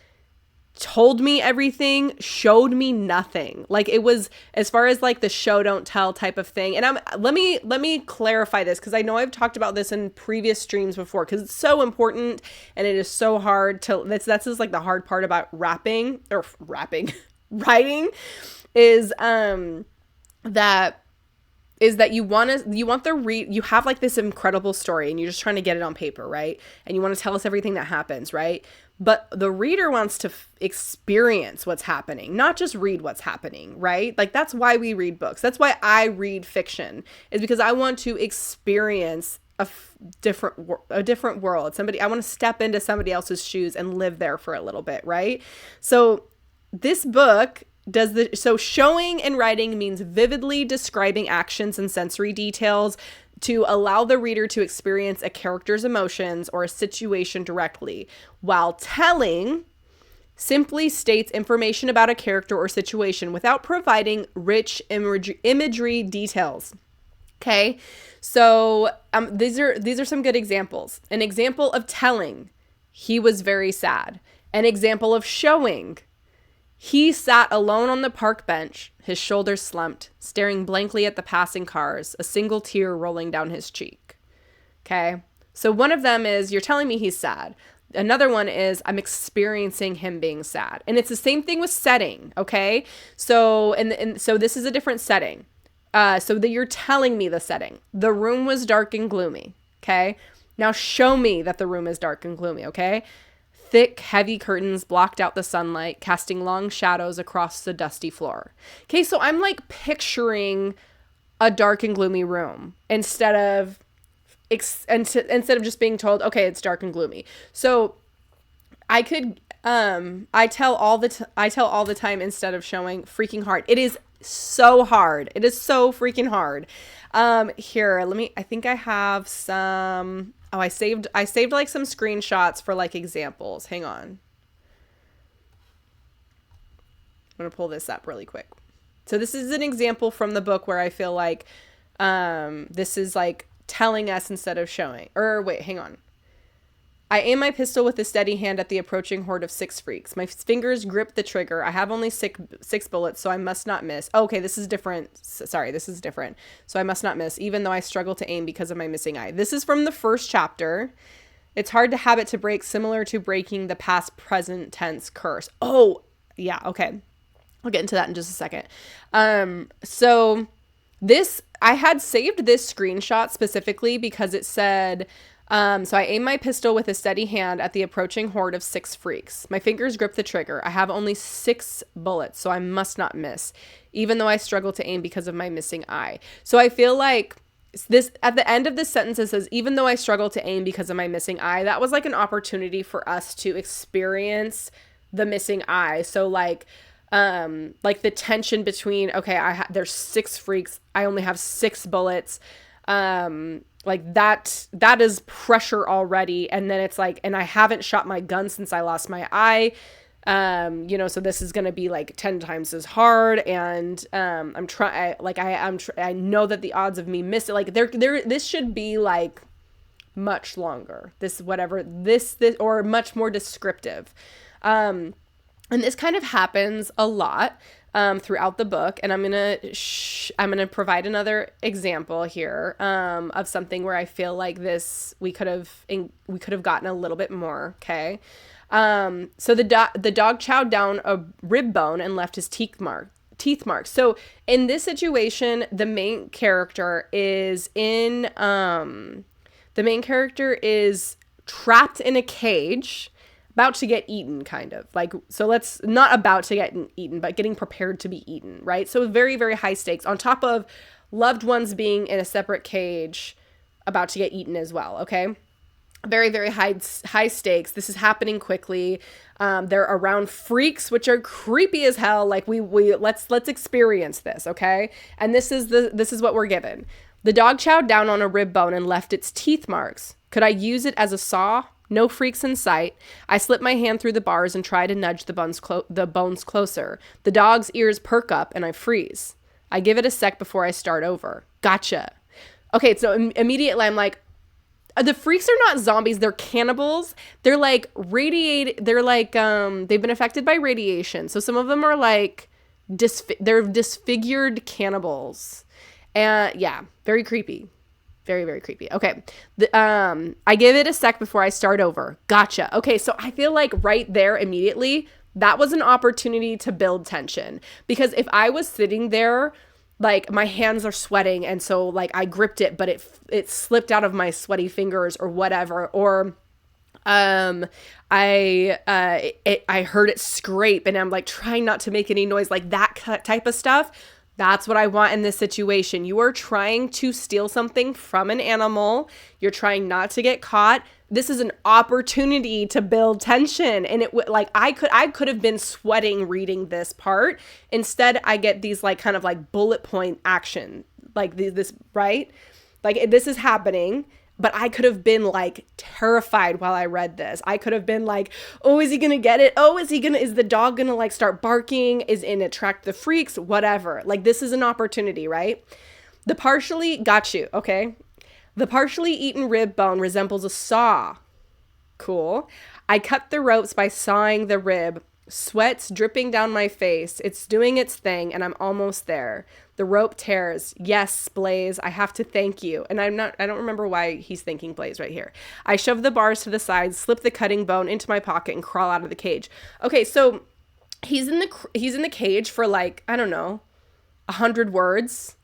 told me everything, showed me nothing. Like it was, as far as like the show don't tell type of thing. And let me clarify this, because I know I've talked about this in previous streams before, because it's so important and it is so hard to, that's just like the hard part about writing is that you have like this incredible story and you're just trying to get it on paper, right? And you want to tell us everything that happens, right? But the reader wants to experience what's happening, not just read what's happening, right? Like that's why we read books. That's why I read fiction, is because I want to experience a different world. I want to step into somebody else's shoes and live there for a little bit, right? So this book so showing and writing means vividly describing actions and sensory details to allow the reader to experience a character's emotions or a situation directly, while telling simply states information about a character or situation without providing rich imagery details. Okay, so these are some good examples. An example of telling: he was very sad. An example of showing: he sat alone on the park bench, his shoulders slumped, staring blankly at the passing cars, a single tear rolling down his cheek. Okay, so one of them is, you're telling me he's sad. another one is I'm experiencing him being sad. And it's the same thing with setting, okay? So, and so this is a different setting. So that you're telling me the setting. The room was dark and gloomy, okay? Now show me that the room is dark and gloomy, okay? Thick, heavy curtains blocked out the sunlight, casting long shadows across the dusty floor. Okay, so I'm like picturing a dark and gloomy room instead of just being told, okay, it's dark and gloomy. So I could I tell all the time instead of showing freaking hard. It is so hard. It is so freaking hard. Here, I think I have some. Oh, I saved like some screenshots for like examples. Hang on. I'm going to pull this up really quick. So this is an example from the book where I feel like this is like telling us instead of showing. Or wait, hang on. I aim my pistol with a steady hand at the approaching horde of 6 freaks. My fingers grip the trigger. I have only six bullets, so I must not miss. Oh, okay, this is different. Sorry, this is different. So I must not miss, even though I struggle to aim because of my missing eye. This is from the first chapter. It's hard to habit to break, similar to breaking the past present tense curse. Oh, yeah, okay. I'll get into that in just a second. So this, I had saved this screenshot specifically because it said... so I aim my pistol with a steady hand at the approaching horde of 6 freaks. My fingers grip the trigger. I have only 6 bullets, so I must not miss, even though I struggle to aim because of my missing eye. So I feel like this, at the end of this sentence, it says, even though I struggle to aim because of my missing eye. That was like an opportunity for us to experience the missing eye. So like the tension between, okay, there's 6 freaks. I only have 6 bullets. Like that is pressure already. And then it's like, and I haven't shot my gun since I lost my eye. So this is going to be like 10 times as hard. And, I know that the odds of me missing, like this should be like much longer, this or much more descriptive. And this kind of happens a lot throughout the book, and I'm gonna provide another example here of something where I feel like this we could have gotten a little bit more. Okay, so the dog chowed down a rib bone and left his teeth marks. So in this situation, the main character is trapped in a cage, about to get eaten, kind of like, so let's not about to get eaten, but getting prepared to be eaten, right? So very, very high stakes on top of loved ones being in a separate cage about to get eaten as well. Okay. Very, very high stakes. This is happening quickly. They're around freaks, which are creepy as hell. Like let's experience this. Okay. And this is what we're given. The dog chowed down on a rib bone and left its teeth marks. Could I use it as a saw? No freaks in sight. I slip my hand through the bars and try to nudge the bones closer. The dog's ears perk up and I freeze. I give it a sec before I start over. Gotcha. Okay, so immediately I'm like, the freaks are not zombies. They're cannibals. They're like they've been affected by radiation. So some of them are like, they're disfigured cannibals. And yeah, very creepy. Very, very creepy. Okay. I give it a sec before I start over. Gotcha. Okay. So I feel like right there immediately, that was an opportunity to build tension, because if I was sitting there, like my hands are sweating. And so like I gripped it, but it slipped out of my sweaty fingers or whatever. Or, I heard it scrape and I'm like trying not to make any noise, like that type of stuff. That's what I want in this situation. You are trying to steal something from an animal. You're trying not to get caught. This is an opportunity to build tension. And I could have been sweating reading this part. Instead, I get these like kind of like bullet point action, like this, right? Like this is happening. But I could have been like terrified while I read this. I could have been like, oh, is he going to get it? Oh, is the dog going to like start barking? Is it attract the freaks? Whatever. Like this is an opportunity, right? Got you. Okay. The partially eaten rib bone resembles a saw. Cool. I cut the ropes by sawing the rib Sweat's dripping down my face. It's doing its thing, and I'm almost there. The rope tears. Yes, Blaze, I have to thank you. And I don't remember why he's thanking Blaze right here. I shove the bars to the side, slip the cutting bone into my pocket, and crawl out of the cage. Okay, so he's in the cage for like, I don't know, 100 words.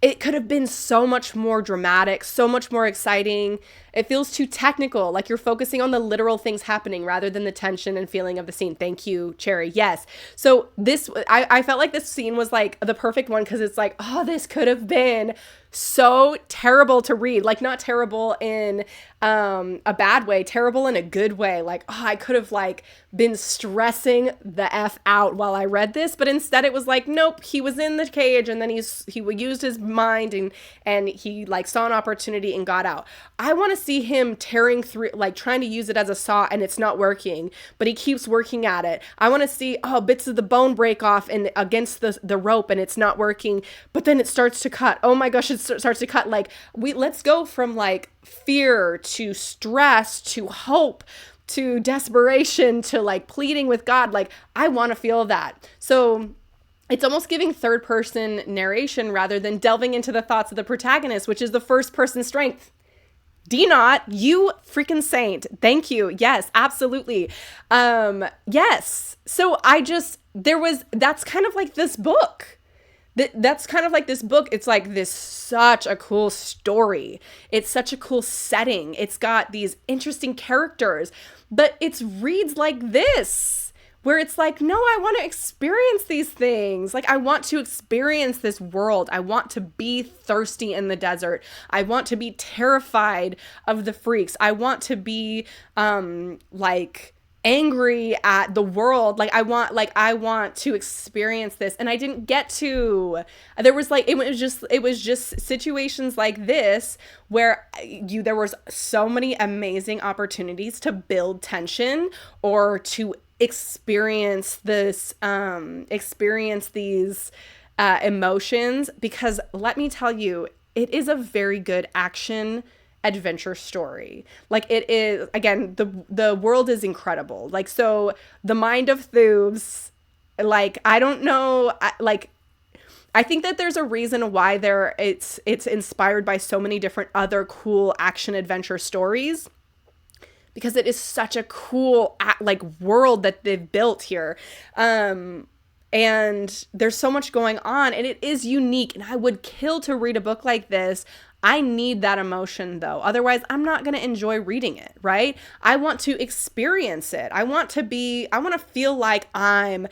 It could have been so much more dramatic, so much more exciting. It feels too technical, like you're focusing on the literal things happening rather than the tension and feeling of the scene. Thank you, Cherry. Yes. So I felt like this scene was like the perfect one because it's like, oh, this could have been so terrible to read. Like, not terrible in a bad way, terrible in a good way. Like, oh, I could have like been stressing the F out while I read this, but instead it was like, nope, he was in the cage and then he used his mind and he like saw an opportunity and got out. I want to see him tearing through, like trying to use it as a saw and it's not working, but he keeps working at it. I want to see, bits of the bone break off and against the rope and it's not working, but then it starts to cut. Oh my gosh, it starts to cut. Like, let's go from like fear to stress to hope to desperation to like pleading with God. Like, I want to feel that. So it's almost giving third person narration rather than delving into the thoughts of the protagonist, which is the first person strength. D-Not, you freaking saint. Thank you. Yes, absolutely. Yes. So that's kind of like this book. That's kind of like this book. It's like such a cool story. It's such a cool setting. It's got these interesting characters, but it reads like this, where it's like, no, I want to experience these things. Like, I want to experience this world. I want to be thirsty in the desert. I want to be terrified of the freaks. I want to be, like, angry at the world. I want to experience this. And I didn't get to. There was like, it was just situations like this where there was so many amazing opportunities to build tension or to experience these emotions, because let me tell you, it is a very good action adventure story. Like, it is, again, the world is incredible. Like, so the mind of Thebes, like, I don't know, I think that there's a reason why it's inspired by so many different other cool action adventure stories, because it is such a cool like world that they've built here. And there's so much going on and it is unique, and I would kill to read a book like this. I need that emotion though. Otherwise, I'm not going to enjoy reading it, right? I want to experience it. I want to feel like I'm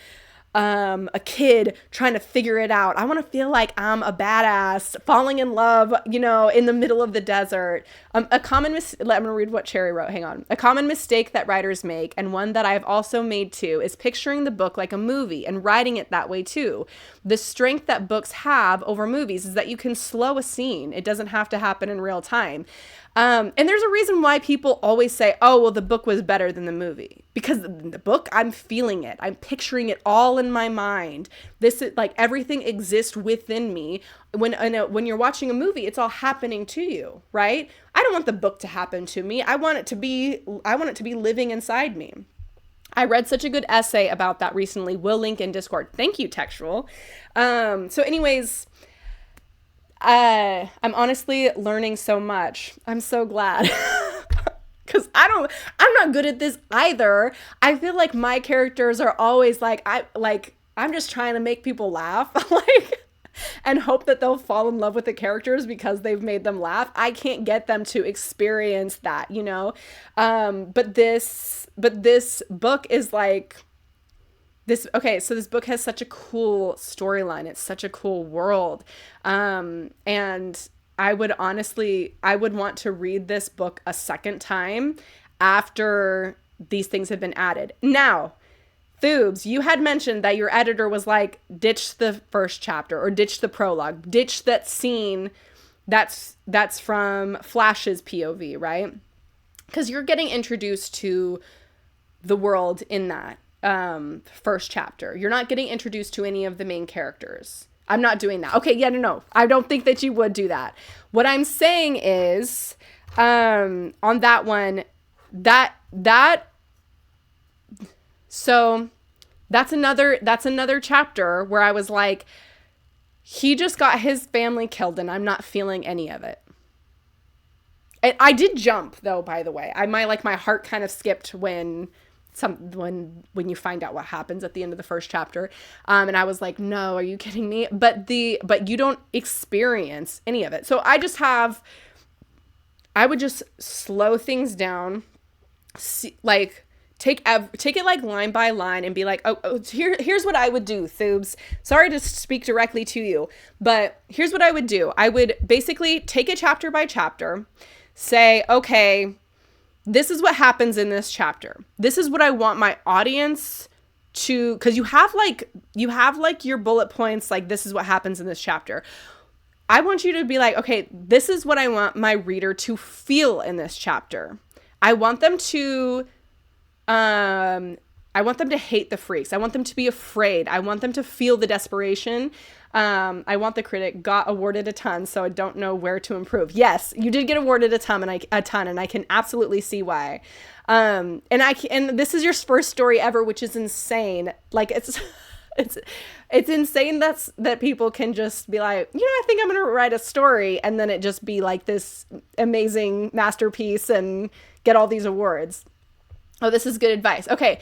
a kid trying to figure it out. I want to feel like I'm a badass falling in love, in the middle of the desert. I'm going to read what Cherry wrote. Hang on. A common mistake that writers make, and one that I've also made too, is picturing the book like a movie and writing it that way too. The strength that books have over movies is that you can slow a scene. It doesn't have to happen in real time. And there's a reason why people always say, oh, well, the book was better than the movie. Because the book, I'm feeling it. I'm picturing it all in my mind. This is like, everything exists within me. When you're watching a movie, it's all happening to you, right? I don't want the book to happen to me. I want it to be living inside me. I read such a good essay about that recently. We'll link in Discord. Thank you, Textual. So anyways, I'm honestly learning so much. I'm so glad. Because I'm not good at this either. I feel like my characters are always I'm just trying to make people laugh, and hope that they'll fall in love with the characters because they've made them laugh. I can't get them to experience that, but this book is like this. Okay, so this book has such a cool storyline. It's such a cool world. And I would want to read this book a second time after these things have been added. Now, Thubes, you had mentioned that your editor was like, ditch the first chapter or ditch the prologue, ditch that scene that's from Flash's POV, right? Because you're getting introduced to the world in that first chapter. You're not getting introduced to any of the main characters. I'm not doing that. Okay, yeah, no. I don't think that you would do that. What I'm saying is, on that one, that So that's another chapter where I was like, he just got his family killed and I'm not feeling any of it. And I did jump though, by the way. My heart kind of skipped when you find out what happens at the end of the first chapter. And I was like, no, are you kidding me? But you don't experience any of it. So I would just slow things down, like take it like line by line and be like, here's what I would do, Thoobs. Sorry to speak directly to you, but here's what I would do. I would basically take it chapter by chapter, say, okay, this is what happens in this chapter. This is what I want my audience to, because you have like your bullet points, like this is what happens in this chapter. I want you to be like, okay, this is what I want my reader to feel in this chapter. I want them to hate the freaks. I want them to be afraid. I want them to feel the desperation. I want the critic got awarded a ton, so I don't know where to improve. Yes, you did get awarded a ton, and I can absolutely see why. And this is your first story ever, which is insane. Like it's insane that people can just be like, I think I'm going to write a story, and then it just be like this amazing masterpiece and get all these awards. Oh, this is good advice. Okay.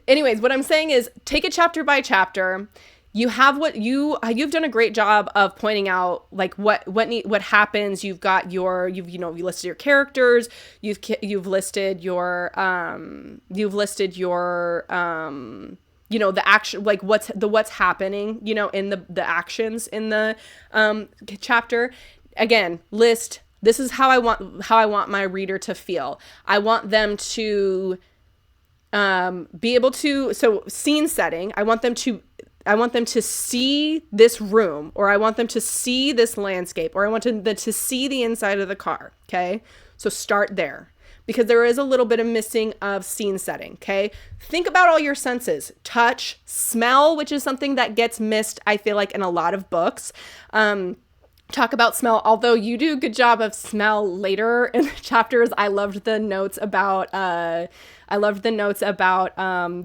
Anyways, what I'm saying is take it chapter by chapter. You have you've done a great job of pointing out like what happens. You've listed your characters. You've listed your the action, like what's happening, in the actions in the chapter. Again, list, this is how I want my reader to feel. I want them to be able to, so scene setting, I want them to see this room, or I want them to see this landscape, or I want them to see the inside of the car. Okay. So start there, because there is a little bit of missing of scene setting. Okay. Think about all your senses: touch, smell, which is something that gets missed, I feel like, in a lot of books. Talk about smell, although you do a good job of smell later in the chapters. I loved the notes about the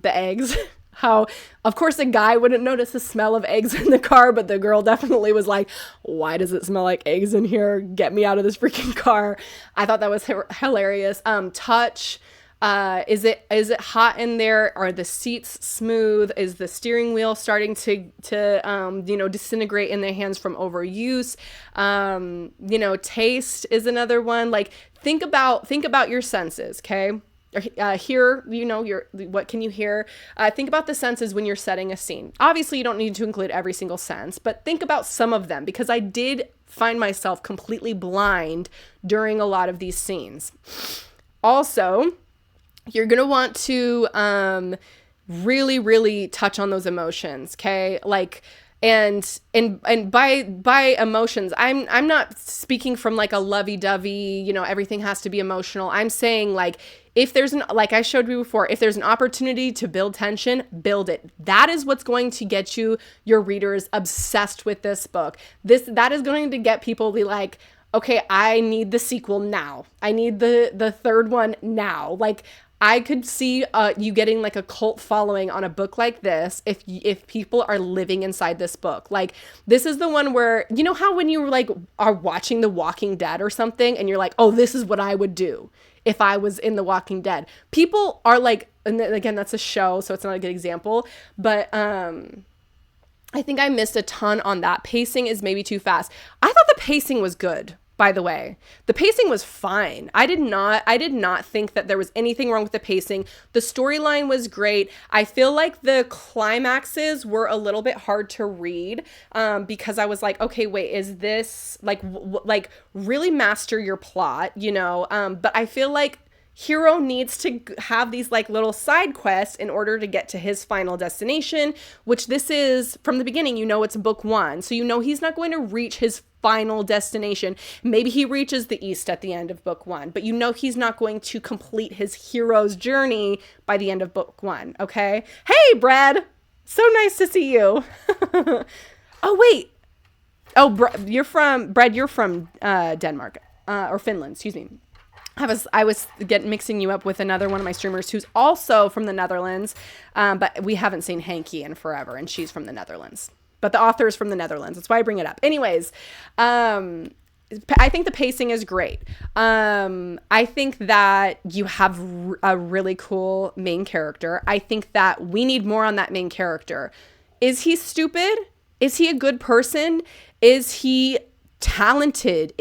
eggs. How, of course, a guy wouldn't notice the smell of eggs in the car, but the girl definitely was like, why does it smell like eggs in here? Get me out of this freaking car. I thought that was hilarious. Touch. Is it hot in there? Are the seats smooth? Is the steering wheel starting to disintegrate in their hands from overuse? Taste is another one. Like, think about your senses. Okay. Hear, what can you hear? Think about the senses when you're setting a scene. Obviously, you don't need to include every single sense, but think about some of them, because I did find myself completely blind during a lot of these scenes. Also, you're going to want to really, really touch on those emotions, okay? Like, and by emotions, I'm not speaking from like a lovey-dovey, everything has to be emotional. I'm saying, like, if there's like I showed you before, if there's an opportunity to build tension, build it. That is what's going to get your readers obsessed with this book. That is going to get people to be like, okay, I need the sequel now. I need the third one now. Like, I could see you getting like a cult following on a book like this if people are living inside this book. Like, this is the one where, how when you like are watching The Walking Dead or something and you're like, oh, this is what I would do if I was in The Walking Dead. People are like, and again, that's a show, so it's not a good example, but I think I missed a ton on that. Pacing is maybe too fast. I thought the pacing was good. By the way, the pacing was fine. I did not think that there was anything wrong with the pacing. The storyline was great. I feel like the climaxes were a little bit hard to read because I was like, okay, wait, is this like really master your plot, but I feel like hero needs to have these like little side quests in order to get to his final destination, which this is from the beginning, it's book 1. So he's not going to reach his final destination. Maybe he reaches the East at the end of book 1, but he's not going to complete his hero's journey by the end of book 1. Okay. Hey, Brad. So nice to see you. Oh, wait. Oh, you're from Denmark, or Finland, excuse me. I was mixing you up with another one of my streamers who's also from the Netherlands, but we haven't seen Hanky in forever, and she's from the Netherlands. But the author is from the Netherlands. That's why I bring it up. Anyways, I think the pacing is great. I think that you have a really cool main character. I think that we need more on that main character. Is he stupid? Is he a good person? Is he talented?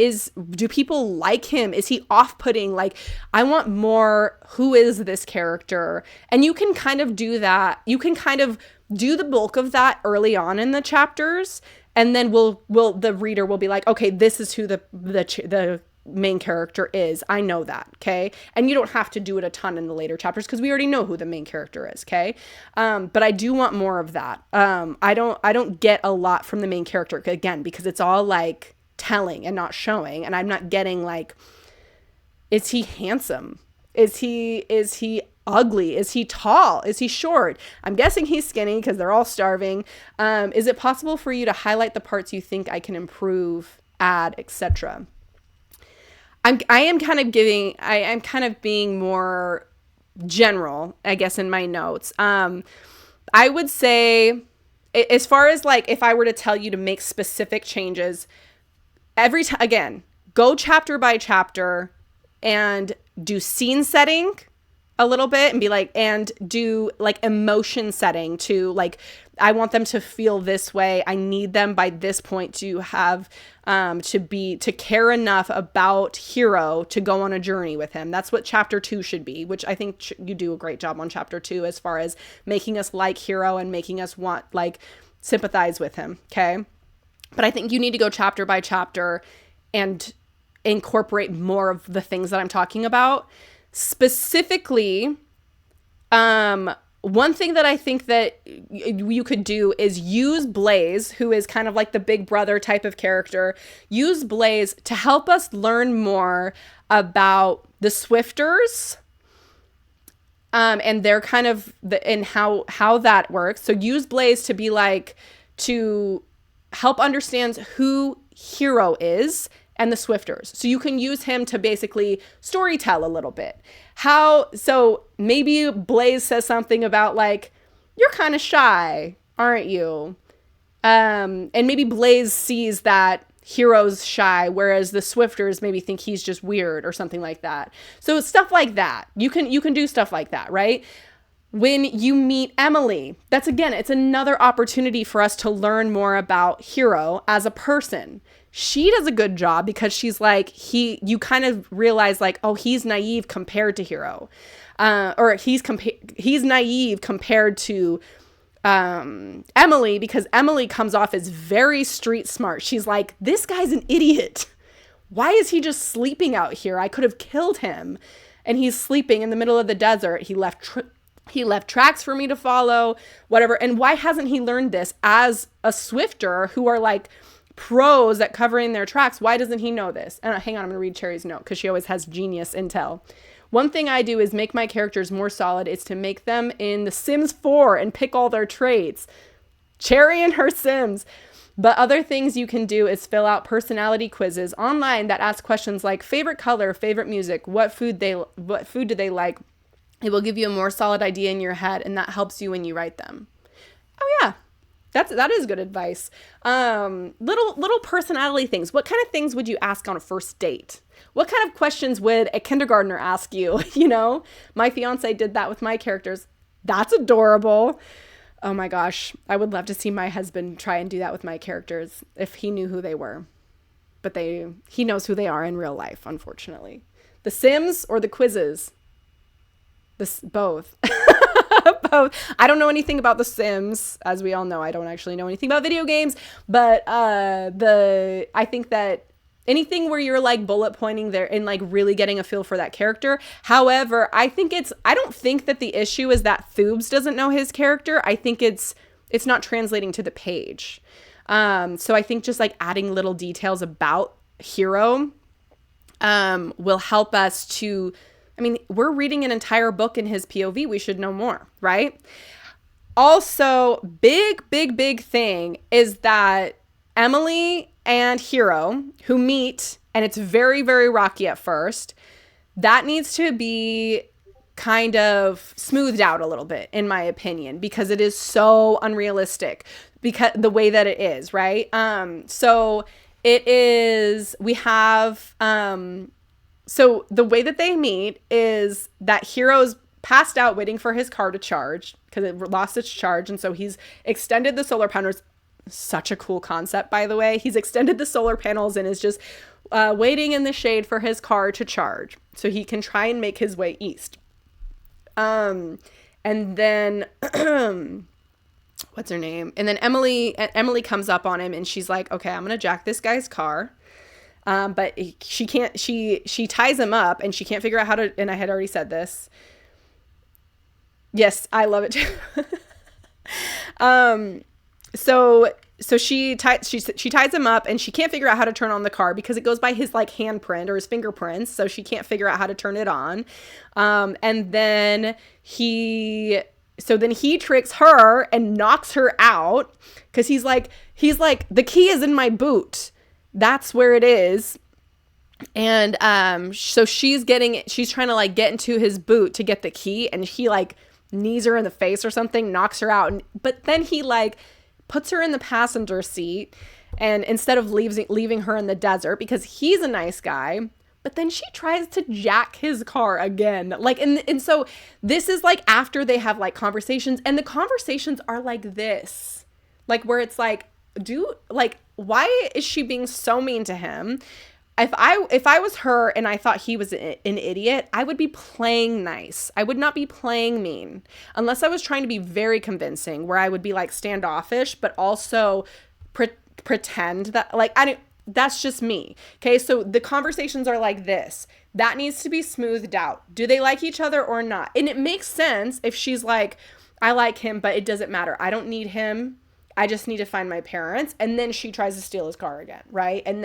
Do people like him? Is he off-putting? Like, I want more. Who is this character? And you can kind of do that. You can kind of do the bulk of that early on in the chapters, and then the reader will be like, okay, this is who the main character is. I know that, okay? And you don't have to do it a ton in the later chapters because we already know who the main character is, okay? But I do want more of that. I don't get a lot from the main character, again, because it's all like telling and not showing, and I'm not getting like, is he handsome? Is he ugly? Is he tall? Is he short? I'm guessing he's skinny because they're all starving. Is it possible for you to highlight the parts you think I can improve, add, etc.? I am kind of being more general, I guess, in my notes. I would say, as far as like, if I were to tell you to make specific changes, every time, again, go chapter by chapter and do scene setting a little bit and be like, and do like emotion setting to like, I want them to feel this way. I need them by this point to have, to care enough about Hero to go on a journey with him. That's what chapter 2 should be, which I think you do a great job on chapter 2 as far as making us like Hero and making us want, like, sympathize with him. Okay. But I think you need to go chapter by chapter and incorporate more of the things that I'm talking about. Specifically, one thing that I think that you could do is use Blaze, who is kind of like the big brother type of character. Use Blaze to help us learn more about the Swifters, and their kind of and how that works. So use Blaze to be like, to help understand who Hero is and the Swifters. So you can use him to basically storytell a little bit. So maybe Blaze says something about like, you're kind of shy, aren't you? And maybe Blaze sees that Hero's shy, whereas the Swifters maybe think he's just weird or something like that. So stuff like that. You can do stuff like that, right? When you meet Emily, it's another opportunity for us to learn more about Hero as a person. She does a good job because she's like, you kind of realize like, oh, he's naive compared to Hero. Or he's naive compared to Emily, because Emily comes off as very street smart. She's like, this guy's an idiot. Why is he just sleeping out here? I could have killed him. And he's sleeping in the middle of the desert. He left tracks for me to follow, whatever. And why hasn't he learned this as a Swifter who are like pros at covering their tracks? Why doesn't he know this? And hang on, I'm gonna read Cherry's note because she always has genius intel. One thing I do is make my characters more solid is to make them in The Sims 4 and pick all their traits. Cherry and her Sims. But other things you can do is fill out personality quizzes online that ask questions like favorite color, favorite music, what food do they like. It will give you a more solid idea in your head, and that helps you when you write them. Oh yeah. That is good advice. Little personality things. What kind of things would you ask on a first date? What kind of questions would a kindergartner ask you? You know, my fiance did that with my characters. That's adorable. Oh my gosh. I would love to see my husband try and do that with my characters if he knew who they were. But he knows who they are in real life, unfortunately. The Sims or the quizzes? Both. Both. I don't know anything about The Sims. As we all know, I don't actually know anything about video games, but I think that anything where you're like bullet pointing there and like really getting a feel for that character. However, I don't think that the issue is that Thoobs doesn't know his character. I think it's not translating to the page. So I think just like adding little details about Hero will help us to, I mean, we're reading an entire book in his POV. We should know more, right? Also, big thing is that Emily and Hero, who meet, and it's very, very rocky at first, that needs to be kind of smoothed out a little bit, in my opinion, because it is so unrealistic, because the way that it is, right? So it is, we have, so the way that they meet is that Hero's passed out waiting for his car to charge because it lost its charge. And so he's extended the solar panels. Such a cool concept, by the way. He's extended the solar panels and is just waiting in the shade for his car to charge so he can try and make his way east. And then what's her name? And then Emily comes up on him and she's like, okay, I'm gonna jack this guy's car. But she can't, she ties him up and she can't figure out how to, and I had already said this. Yes, I love it too. So she ties him up and she can't figure out how to turn on the car because it goes by his like handprint or his fingerprints. So she can't figure out how to turn it on. And then he tricks her and knocks her out because he's like, the key is in my boot. That's where it is. And so she's trying to like get into his boot to get the key, and he like knees her in the face or something, knocks her out. But then he like puts her in the passenger seat, and instead of leaving her in the desert because he's a nice guy, but then she tries to jack his car again. Like, and so this is like after they have like conversations, and the conversations are like this, like where it's like, why is she being so mean to him? If I was her and I thought he was an idiot, I would be playing nice. I would not be playing mean unless I was trying to be very convincing, where I would be like standoffish, but also pretend that like, that's just me. Okay. So the conversations are like this. That needs to be smoothed out. Do they like each other or not? And it makes sense if she's like, I like him, but it doesn't matter. I don't need him. I just need to find my parents. And then she tries to steal his car again, right? And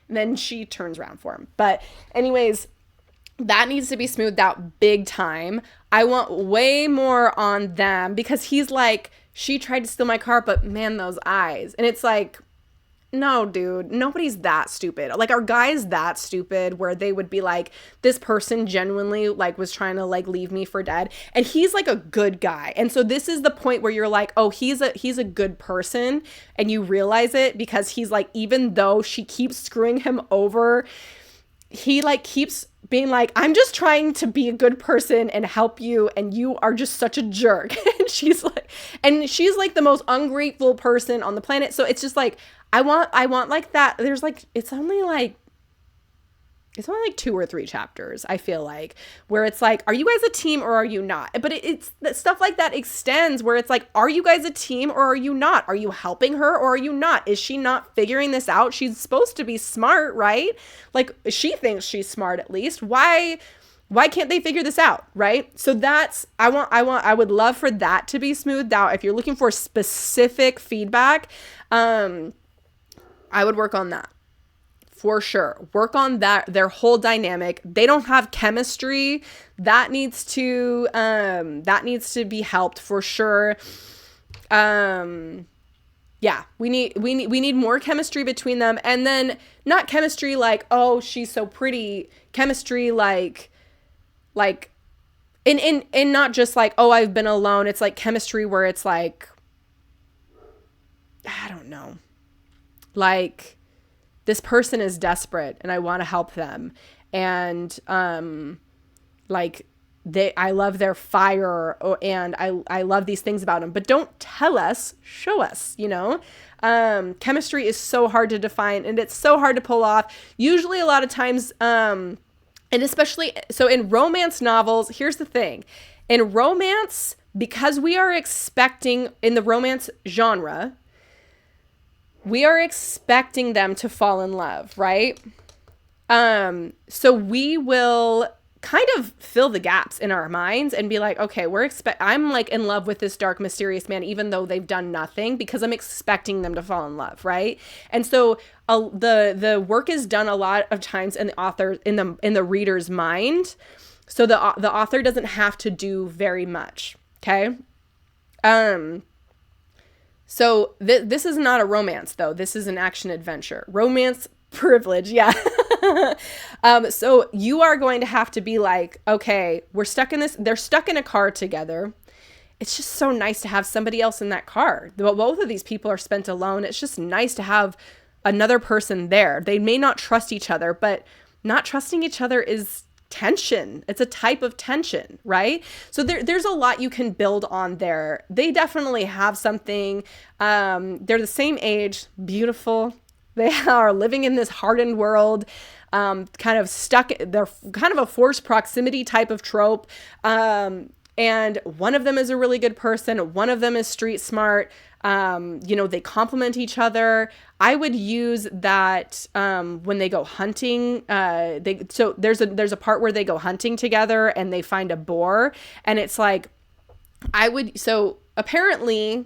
then she turns around for him. But anyways, that needs to be smoothed out big time. I want way more on them because he's like, she tried to steal my car, but man, those eyes. And it's like, no, dude, nobody's that stupid. Like, are guys that stupid where they would be like, this person genuinely like was trying to like leave me for dead, and he's like a good guy. And so this is the point where you're like, oh, he's a good person, and you realize it because he's like, even though she keeps screwing him over, he like keeps being like, I'm just trying to be a good person and help you, and you are just such a jerk. And she's like the most ungrateful person on the planet. So it's just like, I want like that. There's like, it's only like 2 or 3 chapters, I feel like, where it's like, are you guys a team or are you not? But it's stuff like that extends where it's like, are you guys a team or are you not? Are you helping her or are you not? Is she not figuring this out? She's supposed to be smart, right? Like, she thinks she's smart at least. Why can't they figure this out, right? So that's, I would love for that to be smoothed out. If you're looking for specific feedback, I would work on that. For sure. Work on that, their whole dynamic. They don't have chemistry. That needs to be helped for sure. Yeah, we need more chemistry between them. And then not chemistry like, oh, she's so pretty. Chemistry like and not just like, oh, I've been alone. It's like chemistry where it's like, I don't know. Like, this person is desperate and I want to help them. And, like I love their fire and I love these things about them, but don't tell us, show us, you know? Chemistry is so hard to define and it's so hard to pull off. Usually a lot of times, and especially, so in romance novels, here's the thing. In romance, because we are expecting, in the romance genre, we are expecting them to fall in love, right? So we will kind of fill the gaps in our minds and be like, okay, I'm like in love with this dark, mysterious man, even though they've done nothing, because I'm expecting them to fall in love, right? And so the work is done a lot of times in the author, in the reader's mind. So the author doesn't have to do very much, okay? So this is not a romance, though. This is an action adventure. Romance privilege, yeah. So you are going to have to be like, okay, we're stuck in this. They're stuck in a car together. It's just so nice to have somebody else in that car. Both of these people are spent alone. It's just nice to have another person there. They may not trust each other, but not trusting each other is tension. It's a type of tension, right? So there's a lot you can build on there. They definitely have something. They're the same age, beautiful. They are living in this hardened world, kind of stuck. They're kind of a forced proximity type of trope. And one of them is a really good person. One of them is street smart. They complement each other. I would use that when they go hunting. There's a part where they go hunting together and they find a boar, and it's like apparently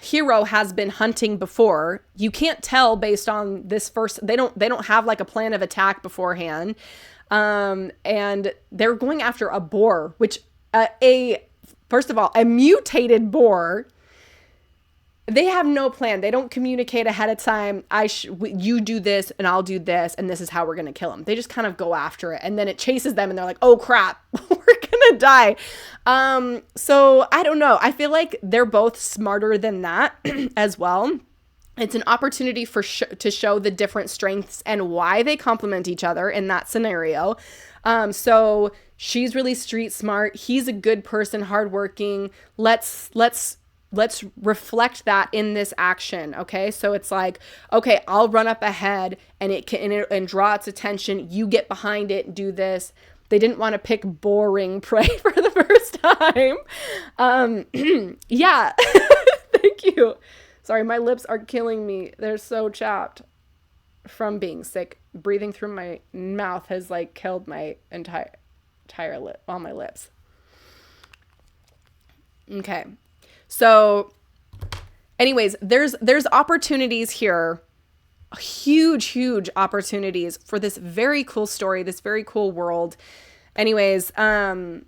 Hero has been hunting before. You can't tell based on this first. They don't have like a plan of attack beforehand, and they're going after a boar, which first of all, a mutated boar. They have no plan. They don't communicate ahead of time. You do this and I'll do this, and this is how we're going to kill him. They just kind of go after it, and then it chases them and they're like, oh crap, we're going to die. So I don't know. I feel like they're both smarter than that as well. It's an opportunity to show the different strengths and why they complement each other in that scenario. So she's really street smart. He's a good person, hardworking. Let's reflect that in this action. Okay. So it's like, okay, I'll run up ahead and draw its attention. You get behind it and do this. They didn't want to pick boring prey for the first time. Yeah. Thank you. Sorry. My lips are killing me. They're so chapped from being sick. Breathing through my mouth has like killed my entire lip, all my lips. Okay. So anyways, there's opportunities here, huge opportunities for this very cool story, this very cool world. Anyways, that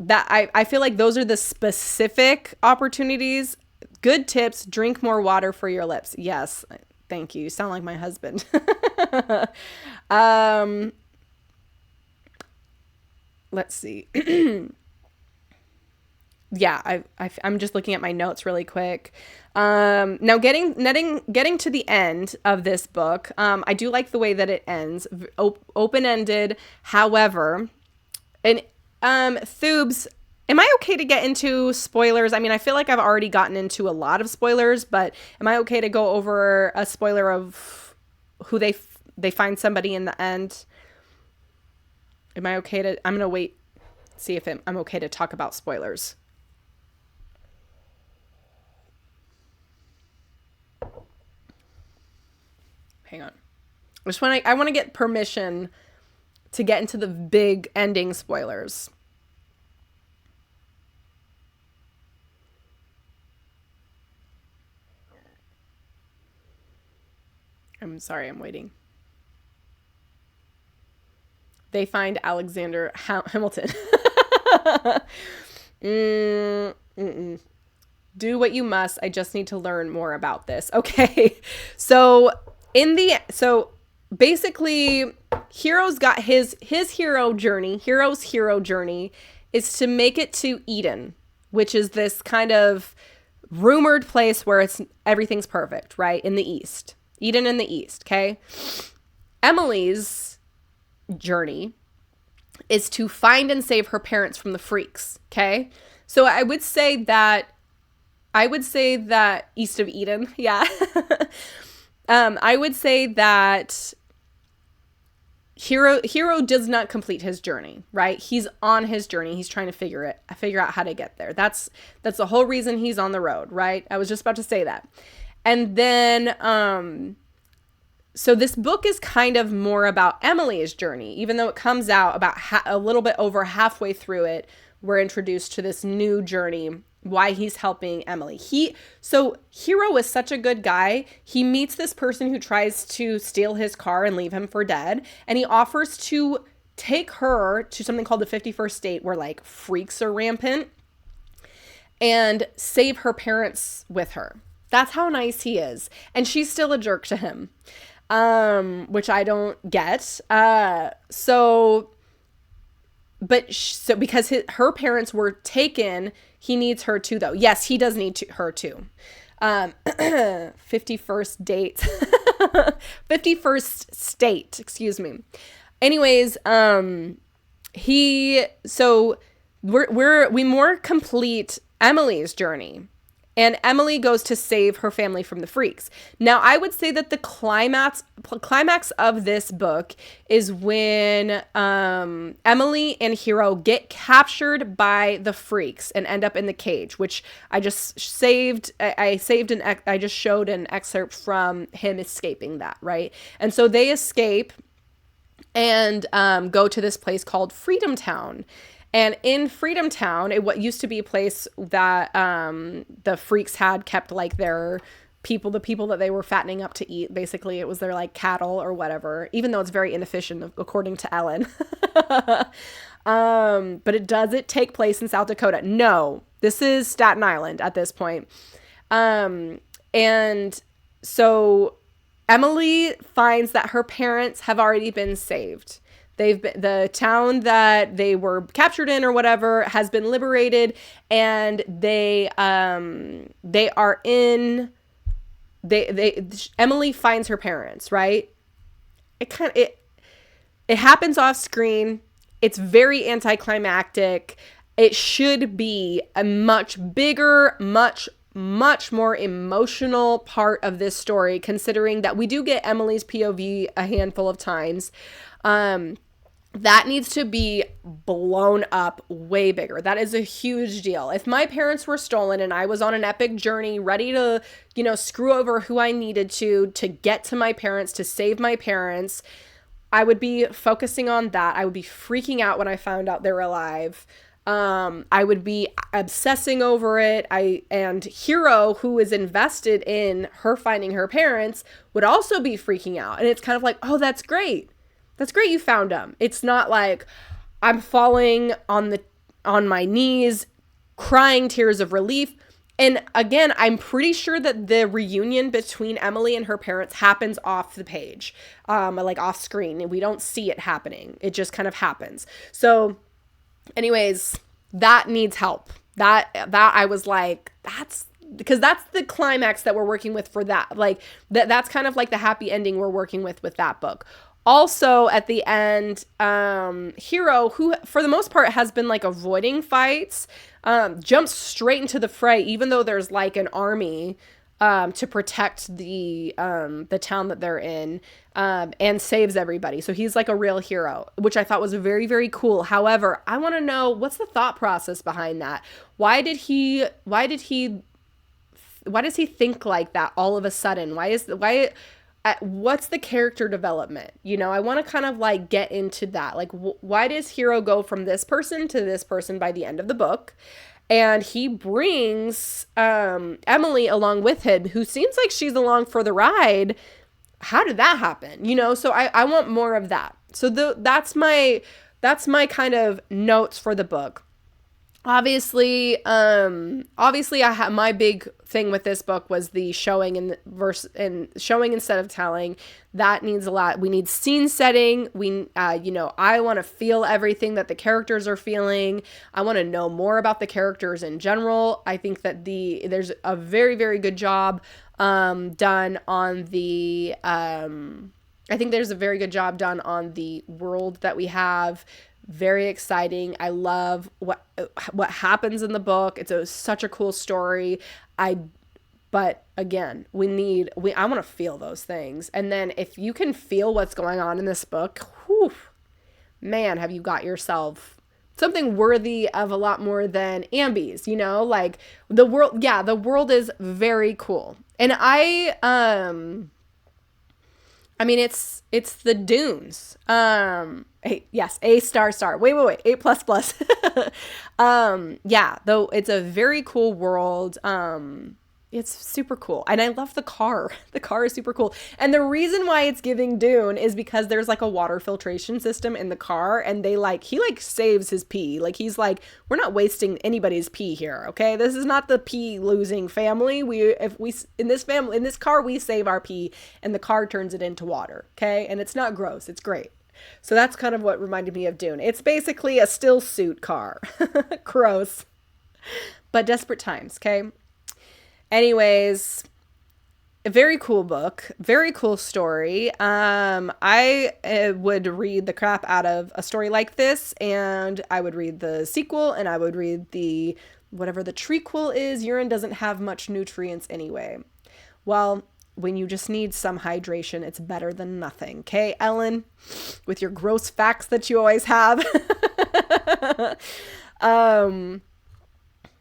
I feel like those are the specific opportunities. Good tips, drink more water for your lips. Yes. Thank you. You sound like my husband. Let's see. Yeah, I'm just looking at my notes really quick. Now getting to the end of this book, I do like the way that it ends, open-ended. However, and Thoobs, am I okay to get into spoilers? I mean, I feel like I've already gotten into a lot of spoilers, but am I okay to go over a spoiler of who they find somebody in the end? Am I okay to? I'm gonna wait, see if I'm okay to talk about spoilers. Hang on. I want to get permission to get into the big ending spoilers. I'm sorry, I'm waiting. They find Alexander Hamilton. Do what you must. I just need to learn more about this. Okay. So basically Hero's got his hero journey. Hero's hero journey is to make it to Eden, which is this kind of rumored place where everything's perfect, right? In the East. Eden in the East. Okay. Emilie's journey is to find and save her parents from the freaks. Okay. So I would say that East of Eden. Yeah. I would say that Hero does not complete his journey, right? He's on his journey. He's trying to figure out how to get there. That's the whole reason he's on the road, right? I was just about to say that. And then, so this book is kind of more about Emily's journey, even though it comes out about a little bit over halfway through it. We're introduced to this new journey, why he's helping Emily. Hero is such a good guy. He meets this person who tries to steal his car and leave him for dead. And he offers to take her to something called the 51st state where like freaks are rampant and save her parents with her. That's how nice he is. And she's still a jerk to him. which I don't get. So because her parents were taken, he needs her too, though. Yes, he does need her too. 51st date, 51st state, excuse me. Anyways, we more complete Emily's journey. And Emily goes to save her family from the freaks. Now, I would say that the climax of this book is when Emily and Hero get captured by the freaks and end up in the cage, which I just saved. I just showed an excerpt from him escaping that, right? And so they escape and go to this place called Freedom Town. And in Freedom Town, what used to be a place that the freaks had kept like their people, the people that they were fattening up to eat. Basically, it was their like cattle or whatever, even though it's very inefficient, according to Ellen. But does it take place in South Dakota? No, this is Staten Island at this point. And so Emily finds that her parents have already been saved. The town that they were captured in or whatever has been liberated, and Emily finds her parents, right? It happens off screen. It's very anticlimactic. It should be a much bigger, much more emotional part of this story, considering that we do get Emily's POV a handful of times. That needs to be blown up way bigger. That is a huge deal. If my parents were stolen and I was on an epic journey, ready to, screw over who I needed to get to my parents, to save my parents, I would be focusing on that. I would be freaking out when I found out they were alive. I would be obsessing over it. And Hero, who is invested in her finding her parents, would also be freaking out. And it's kind of like, oh, that's great. That's great you found them. It's not like I'm falling on my knees, crying tears of relief. And again, I'm pretty sure that the reunion between Emily and her parents happens off the page, like off screen. And we don't see it happening. It just kind of happens. So anyways, that needs help. That I was like, because that's the climax that we're working with for that. Like that's kind of like the happy ending we're working with that book. Also, at the end, Hero, who for the most part has been like avoiding fights, jumps straight into the fray, even though there's like an army to protect the town that they're in, and saves everybody. So he's like a real hero, which I thought was very, very cool. However, I want to know, what's the thought process behind that? Why does he think like that all of a sudden? What's the character development? I want to kind of like get into that. Like, why does Hero go from this person to this person by the end of the book? And he brings Emily along with him, who seems like she's along for the ride. How did that happen? So I want more of that. So that's my kind of notes for the book. Obviously, my big thing with this book was the showing and showing instead of telling. That needs a lot. We need scene setting. I want to feel everything that the characters are feeling. I want to know more about the characters in general. I think that there's a very, very good job done on the. I think there's a very good job done on the world that we have. Very exciting. I love what happens in the book. It's such a cool story. But again, I want to feel those things. And then if you can feel what's going on in this book, whew, man, have you got yourself something worthy of a lot more than Ambies, like the world. Yeah, the world is very cool. And I mean, it's the Dunes. Yes, A star. Wait, A++. Yeah, though it's a very cool world. It's super cool. And I love the car. The car is super cool. And the reason why it's giving Dune is because there's like a water filtration system in the car, and he saves his pee. Like, he's like, we're not wasting anybody's pee here, okay? This is not the pee losing family. In this car, we save our pee, and the car turns it into water, okay? And it's not gross. It's great. So that's kind of what reminded me of Dune. It's basically a still suit car. Gross. But desperate times, okay? Anyways, a very cool book, very cool story. I would read the crap out of a story like this, and I would read the sequel, and I would read whatever the trequel is. Urine doesn't have much nutrients anyway. Well, when you just need some hydration, it's better than nothing. Okay, Ellen, with your gross facts that you always have.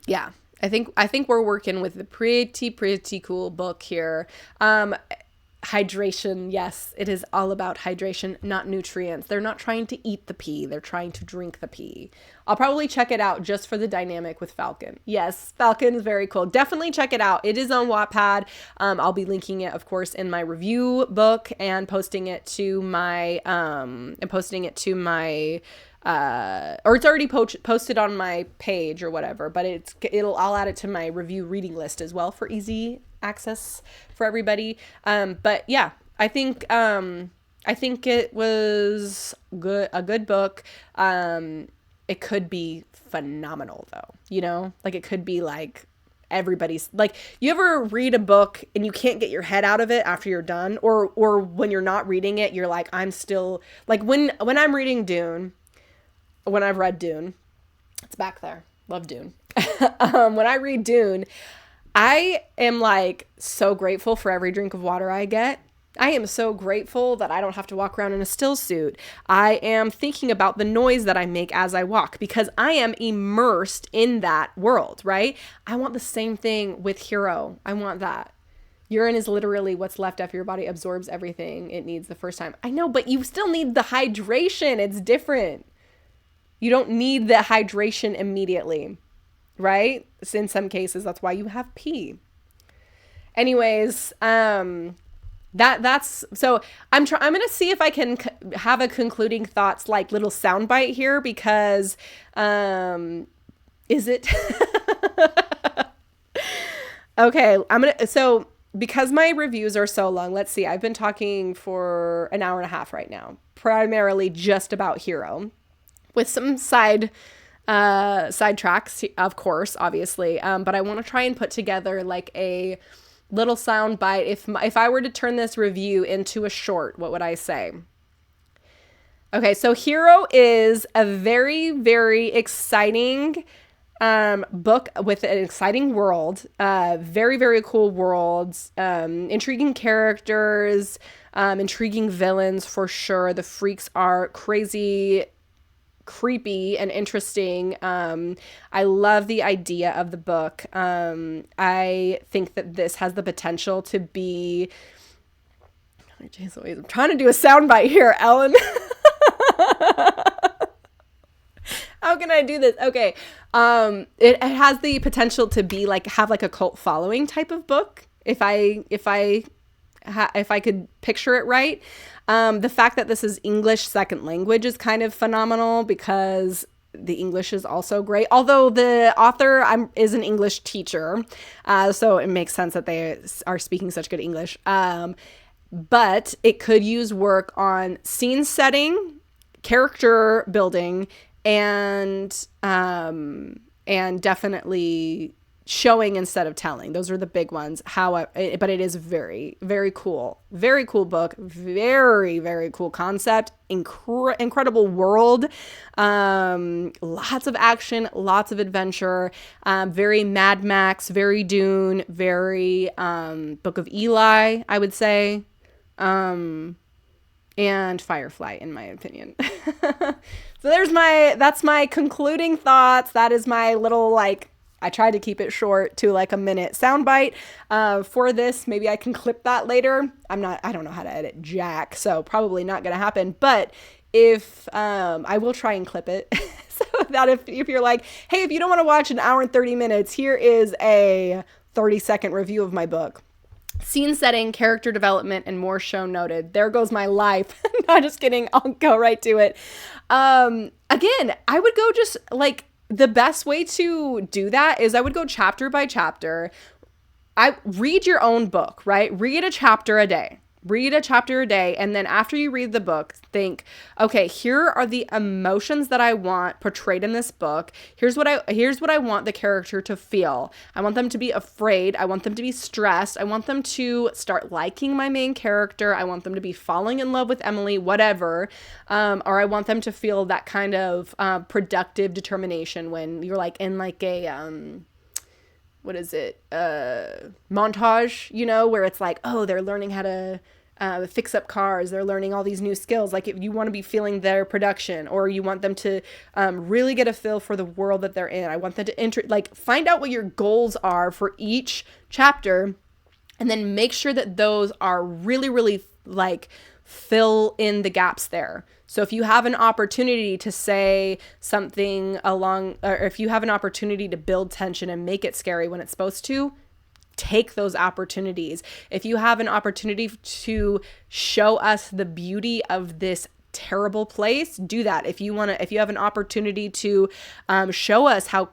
Yeah. I think we're working with a pretty cool book here. Hydration, yes, it is all about hydration, not nutrients. They're not trying to eat the pee. They're trying to drink the pee. I'll probably check it out just for the dynamic with Falcon. Yes, Falcon is very cool. Definitely check it out. It is on Wattpad. I'll be linking it, of course, in my review book and posting it to my or it's already posted on my page or whatever, but I'll add it to my review reading list as well for easy access for everybody. But yeah, I think it was a good book. It could be phenomenal though, like it could be like everybody's, like, you ever read a book and you can't get your head out of it after you're done, or when you're not reading it, you're like, I'm still like, when I'm reading Dune, when I've read Dune, it's back there. Love Dune. When I read Dune, I am like so grateful for every drink of water I get. I am so grateful that I don't have to walk around in a still suit. I am thinking about the noise that I make as I walk because I am immersed in that world, right? I want the same thing with Hero. I want that. Urine is literally what's left after your body absorbs everything it needs the first time. I know, but you still need the hydration. It's different. You don't need the hydration immediately, right? So in some cases, that's why you have pee. Anyways, that's so I'm going to see if I can have a concluding thoughts, like little soundbite here, because is it okay? So because my reviews are so long, let's see. I've been talking for an hour and a half right now, primarily just about Hero, with some side tracks, of course, obviously. But I want to try and put together like a little sound bite. If I were to turn this review into a short, what would I say? Okay, so Hero is a very, very exciting book with an exciting world, very, very cool worlds, intriguing characters, intriguing villains for sure. The freaks are crazy, creepy, and interesting. I love the idea of the book. I think that this has the potential to be... Oh, geez Louise, I'm trying to do a soundbite here, Ellen. How can I do this? Okay. It has the potential to be like, have like a cult following type of book. If I could picture it right. The fact that this is English second language is kind of phenomenal because the English is also great. Although the author is an English teacher, so it makes sense that they are speaking such good English. But it could use work on scene setting, character building, and definitely showing instead of telling. Those are the big ones. But it is very, very cool. Very cool book. Very, very cool concept. Incredible world. Lots of action, lots of adventure. Very Mad Max, very Dune, very Book of Eli, I would say. And Firefly, in my opinion. So that's my concluding thoughts. That is my little, like, I tried to keep it short to like a minute soundbite for this. Maybe I can clip that later. I don't know how to edit jack, so probably not going to happen. But if I will try and clip it so that if you're like, hey, if you don't want to watch an hour and 30 minutes, here is a 30-second review of my book. Scene setting, character development, and more show noted. There goes my life. Not just kidding. I'll go right to it. Again, I would go just like the best way to do that is I would go chapter by chapter. I read your own book, right? Read a chapter a day. Read a chapter a day. And then after you read the book, think, okay, here are the emotions that I want portrayed in this book. Here's what I want the character to feel. I want them to be afraid. I want them to be stressed. I want them to start liking my main character. I want them to be falling in love with Emily, whatever. Or I want them to feel that kind of productive determination when you're like in like a, what is it? Montage, you know, where it's like, oh, they're learning how to fix up cars. They're learning all these new skills. Like if you want to be feeling their production, or you want them to really get a feel for the world that they're in. I want them to find out what your goals are for each chapter, and then make sure that those are really, really like fill in the gaps there. So if you have an opportunity to say something along, or if you have an opportunity to build tension and make it scary when it's supposed to, take those opportunities. If you have an opportunity to show us the beauty of this terrible place, do that. If you have an opportunity to show us how,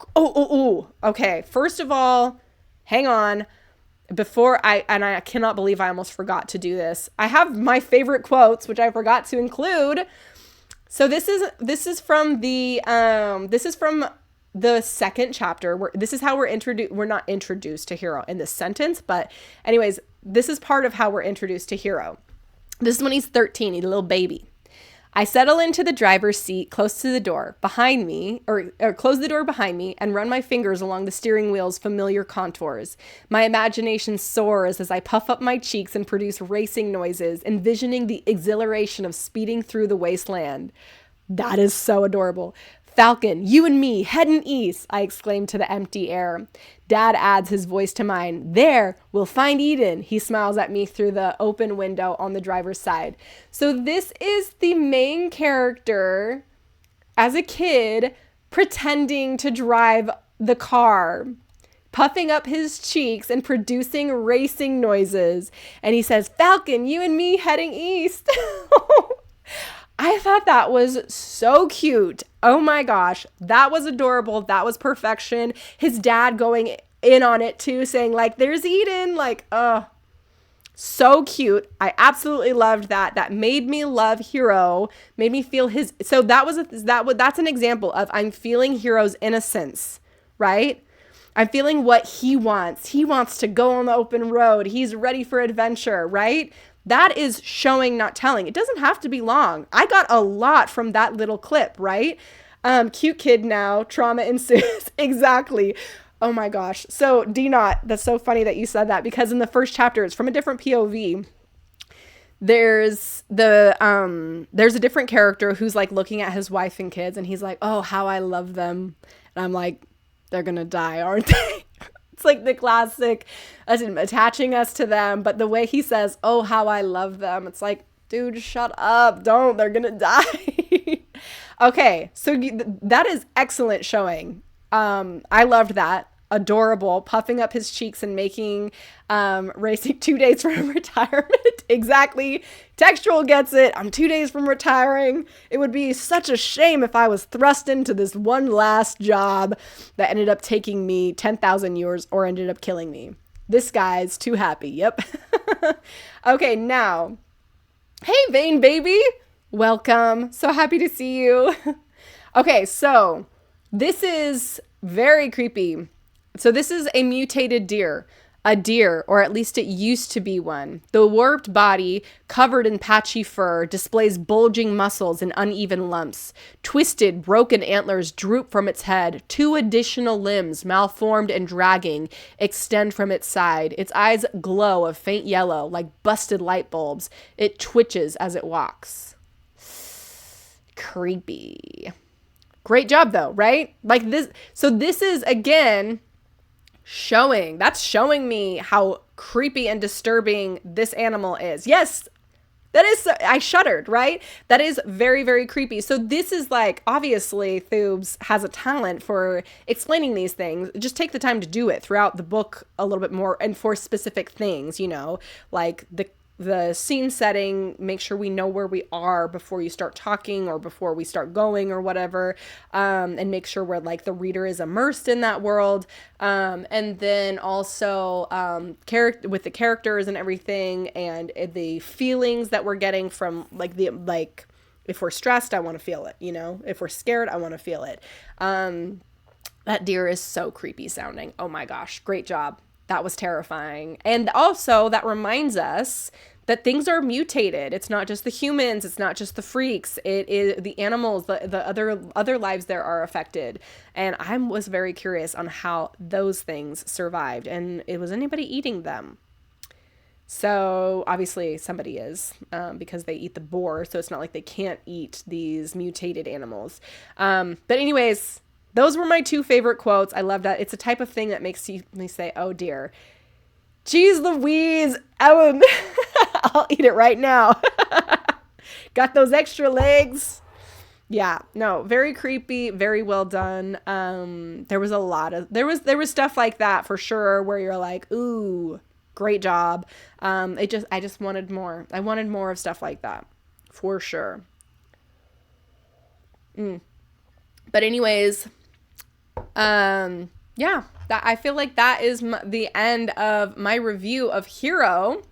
okay. First of all, hang on. I cannot believe I almost forgot to do this. I have my favorite quotes, which I forgot to include. So this is from the second chapter. This is how we're introduced. We're not introduced to Hero in this sentence, but anyways, this is part of how we're introduced to Hero. This is when he's 13. He's a little baby. I settle into the driver's seat close to the door behind me, or close the door behind me, and run my fingers along the steering wheel's familiar contours. My imagination soars as I puff up my cheeks and produce racing noises, envisioning the exhilaration of speeding through the wasteland. That is so adorable. Falcon, you and me, heading east, I exclaimed to the empty air. Dad adds his voice to mine. There, we'll find Eden. He smiles at me through the open window on the driver's side. So this is the main character as a kid pretending to drive the car, puffing up his cheeks and producing racing noises. And he says, Falcon, you and me heading east. I thought that was so cute. Oh my gosh, that was adorable. That was perfection. His dad going in on it too, saying like, there's Eden. Like, so cute. I absolutely loved that. That made me love Hero, made me feel his. So that's an example of I'm feeling Hero's innocence, right? I'm feeling what he wants. He wants to go on the open road. He's ready for adventure, right? That is showing, not telling. It doesn't have to be long. I got a lot from that little clip, right? Cute kid now, trauma ensues. Exactly. Oh my gosh. So D-Not, that's so funny that you said that, because in the first chapter, it's from a different POV. There's a different character who's like looking at his wife and kids, and he's like, oh, how I love them. And I'm like, they're gonna die, aren't they? It's like the classic attaching us to them. But the way he says, oh, how I love them. It's like, dude, shut up. Don't. They're going to die. Okay. So that is excellent showing. I loved that. Adorable. Puffing up his cheeks and making racing 2 days from retirement. Exactly. Textual gets it. I'm 2 days from retiring. It would be such a shame if I was thrust into this one last job that ended up taking me 10,000 years or ended up killing me. This guy's too happy. Yep. Okay, now. Hey, Vane baby. Welcome. So happy to see you. Okay, so this is very creepy. So this is a mutated deer. A deer, or at least it used to be one. The warped body, covered in patchy fur, displays bulging muscles and uneven lumps. Twisted, broken antlers droop from its head. 2 additional limbs, malformed and dragging, extend from its side. Its eyes glow a faint yellow, like busted light bulbs. It twitches as it walks. Creepy. Great job, though, right? Like this. So this is, again, showing me how creepy and disturbing this animal is. Yes, That is, I shuddered, right? That is very, very creepy. So this is like, obviously, Thoobs has a talent for explaining these things. Just take the time to do it throughout the book a little bit more, and for specific things, like the scene setting, make sure we know where we are before you start talking or before we start going or whatever, and make sure we're like the reader is immersed in that world, and then also with the characters and everything, and the feelings that we're getting from like if we're stressed, I want to feel it, if we're scared, I want to feel it. That deer is so creepy sounding. Oh my gosh, great job. That was terrifying. And also that reminds us that things are mutated. It's not just the humans. It's not just the freaks. It is the animals, the other lives there are affected. And I was very curious on how those things survived. And was anybody eating them? So obviously somebody is, because they eat the boar. So it's not like they can't eat these mutated animals. But anyways, those were my 2 favorite quotes. I love that. It's a type of thing that makes me say, oh dear. Jeez Louise, Ellen, I'll eat it right now. Got those extra legs. Yeah, no, very creepy, very well done. There was there was stuff like that for sure where you're like, ooh, great job. I just wanted more. I wanted more of stuff like that for sure. But anyways, yeah, I feel like that is the end of my review of Hero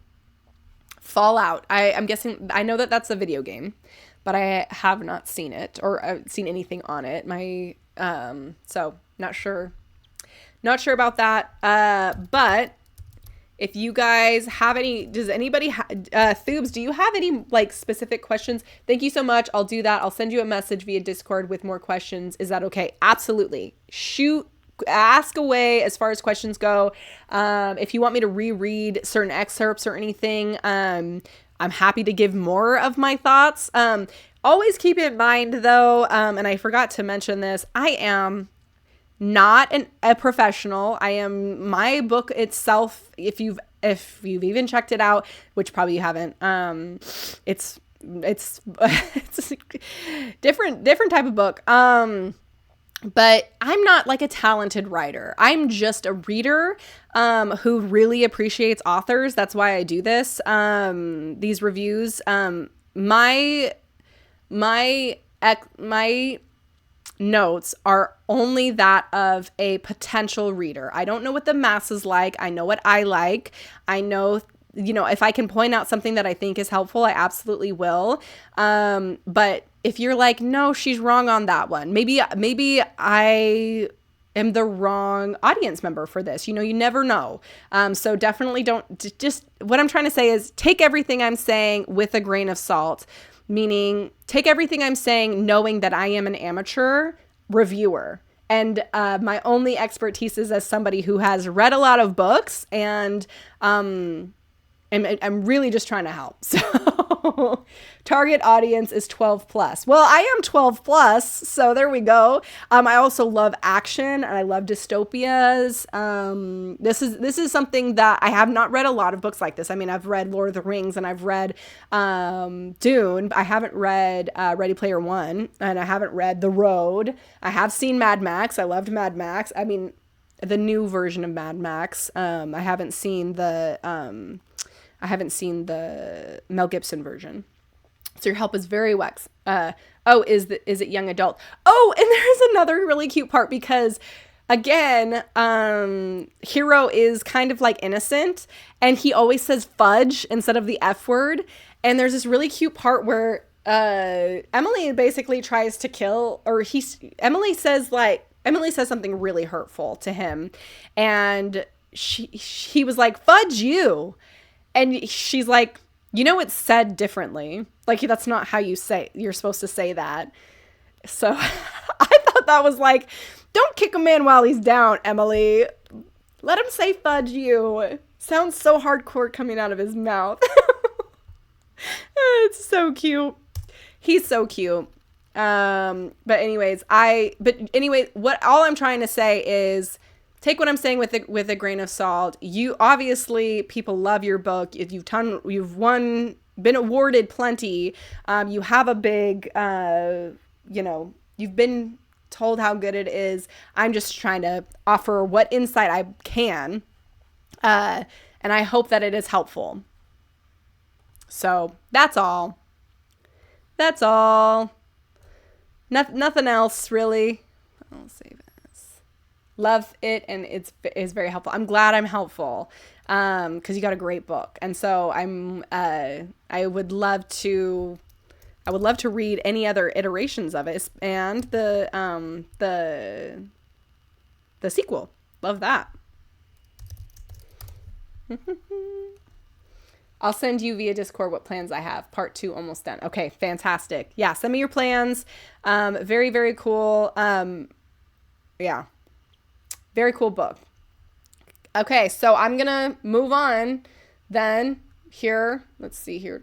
Fallout. I'm guessing, I know that that's a video game, but I have not seen it or seen anything on it. So not sure about that. But if you guys have does anybody, Thoobs, do you have any like specific questions? Thank you so much. I'll do that. I'll send you a message via Discord with more questions. Is that okay? Absolutely. Ask away as far as questions go. If you want me to reread certain excerpts or anything, I'm happy to give more of my thoughts. Always keep in mind though, and I forgot to mention this, I am not a professional. My book itself, if you've even checked it out, which probably you haven't, it's a different type of book. But I'm not like a talented writer. I'm just a reader, who really appreciates authors. That's why I do this, these reviews. My notes are only that of a potential reader. I don't know what the masses like. I know what I like. I know, if I can point out something that I think is helpful, I absolutely will. But if you're like, no, she's wrong on that one, maybe I am the wrong audience member for this. You never know. So definitely what I'm trying to say is take everything I'm saying with a grain of salt. Meaning, take everything I'm saying knowing that I am an amateur reviewer. And my only expertise is as somebody who has read a lot of books, and I'm really just trying to help. So target audience is 12 plus. Well, I am 12 plus, so there we go. I also love action and I love dystopias. This is something that I have not read a lot of books like this. I mean, I've read Lord of the Rings and I've read Dune. I haven't read Ready Player One, and I haven't read The Road. I have seen Mad Max. I loved Mad Max. I mean, the new version of Mad Max. I haven't seen the Mel Gibson version. So your help is very wax. Is it young adult? Oh, and there's another really cute part because, again, Hero is kind of like innocent, and he always says fudge instead of the F word. And there's this really cute part where Emily basically tries to kill, or Emily says something really hurtful to him, and he was like, fudge you. And she's like, it's said differently. Like, that's not how you're supposed to say that. So I thought that was like, don't kick a man while he's down, Emily. Let him say fudge you. Sounds so hardcore coming out of his mouth. It's so cute. He's so cute. But anyways, all I'm trying to say is, take what I'm saying with a grain of salt. You obviously, people love your book. You've won been awarded plenty. You have a big, you've been told how good it is. I'm just trying to offer what insight I can. And I hope that it is helpful. So that's all. That's all. Nothing else really. I'll save this. Love it, and it's very helpful. I'm glad I'm helpful, because you got a great book, and so I would love to read any other iterations of it, and the sequel. Love that. I'll send you via Discord what plans I have. Part 2 almost done. Okay, fantastic. Yeah, send me your plans. Very, very cool. Yeah, very cool book. Okay, so I'm going to move on then here. Let's see here.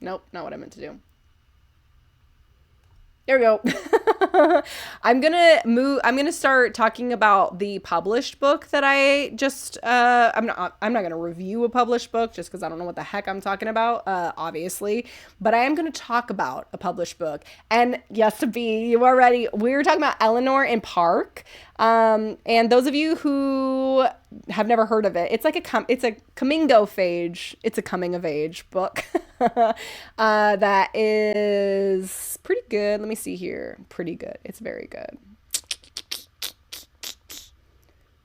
Nope, not what I meant to do. There we go. I'm gonna start talking about the published book that I just I'm not gonna review a published book just because I don't know what the heck I'm talking about, obviously, but I am gonna talk about a published book. And yes, we were talking about Eleanor in Park. And those of you who have never heard of it, it's like it's a coming of age book. That is pretty good. Let me see here. Pretty good. It's very good.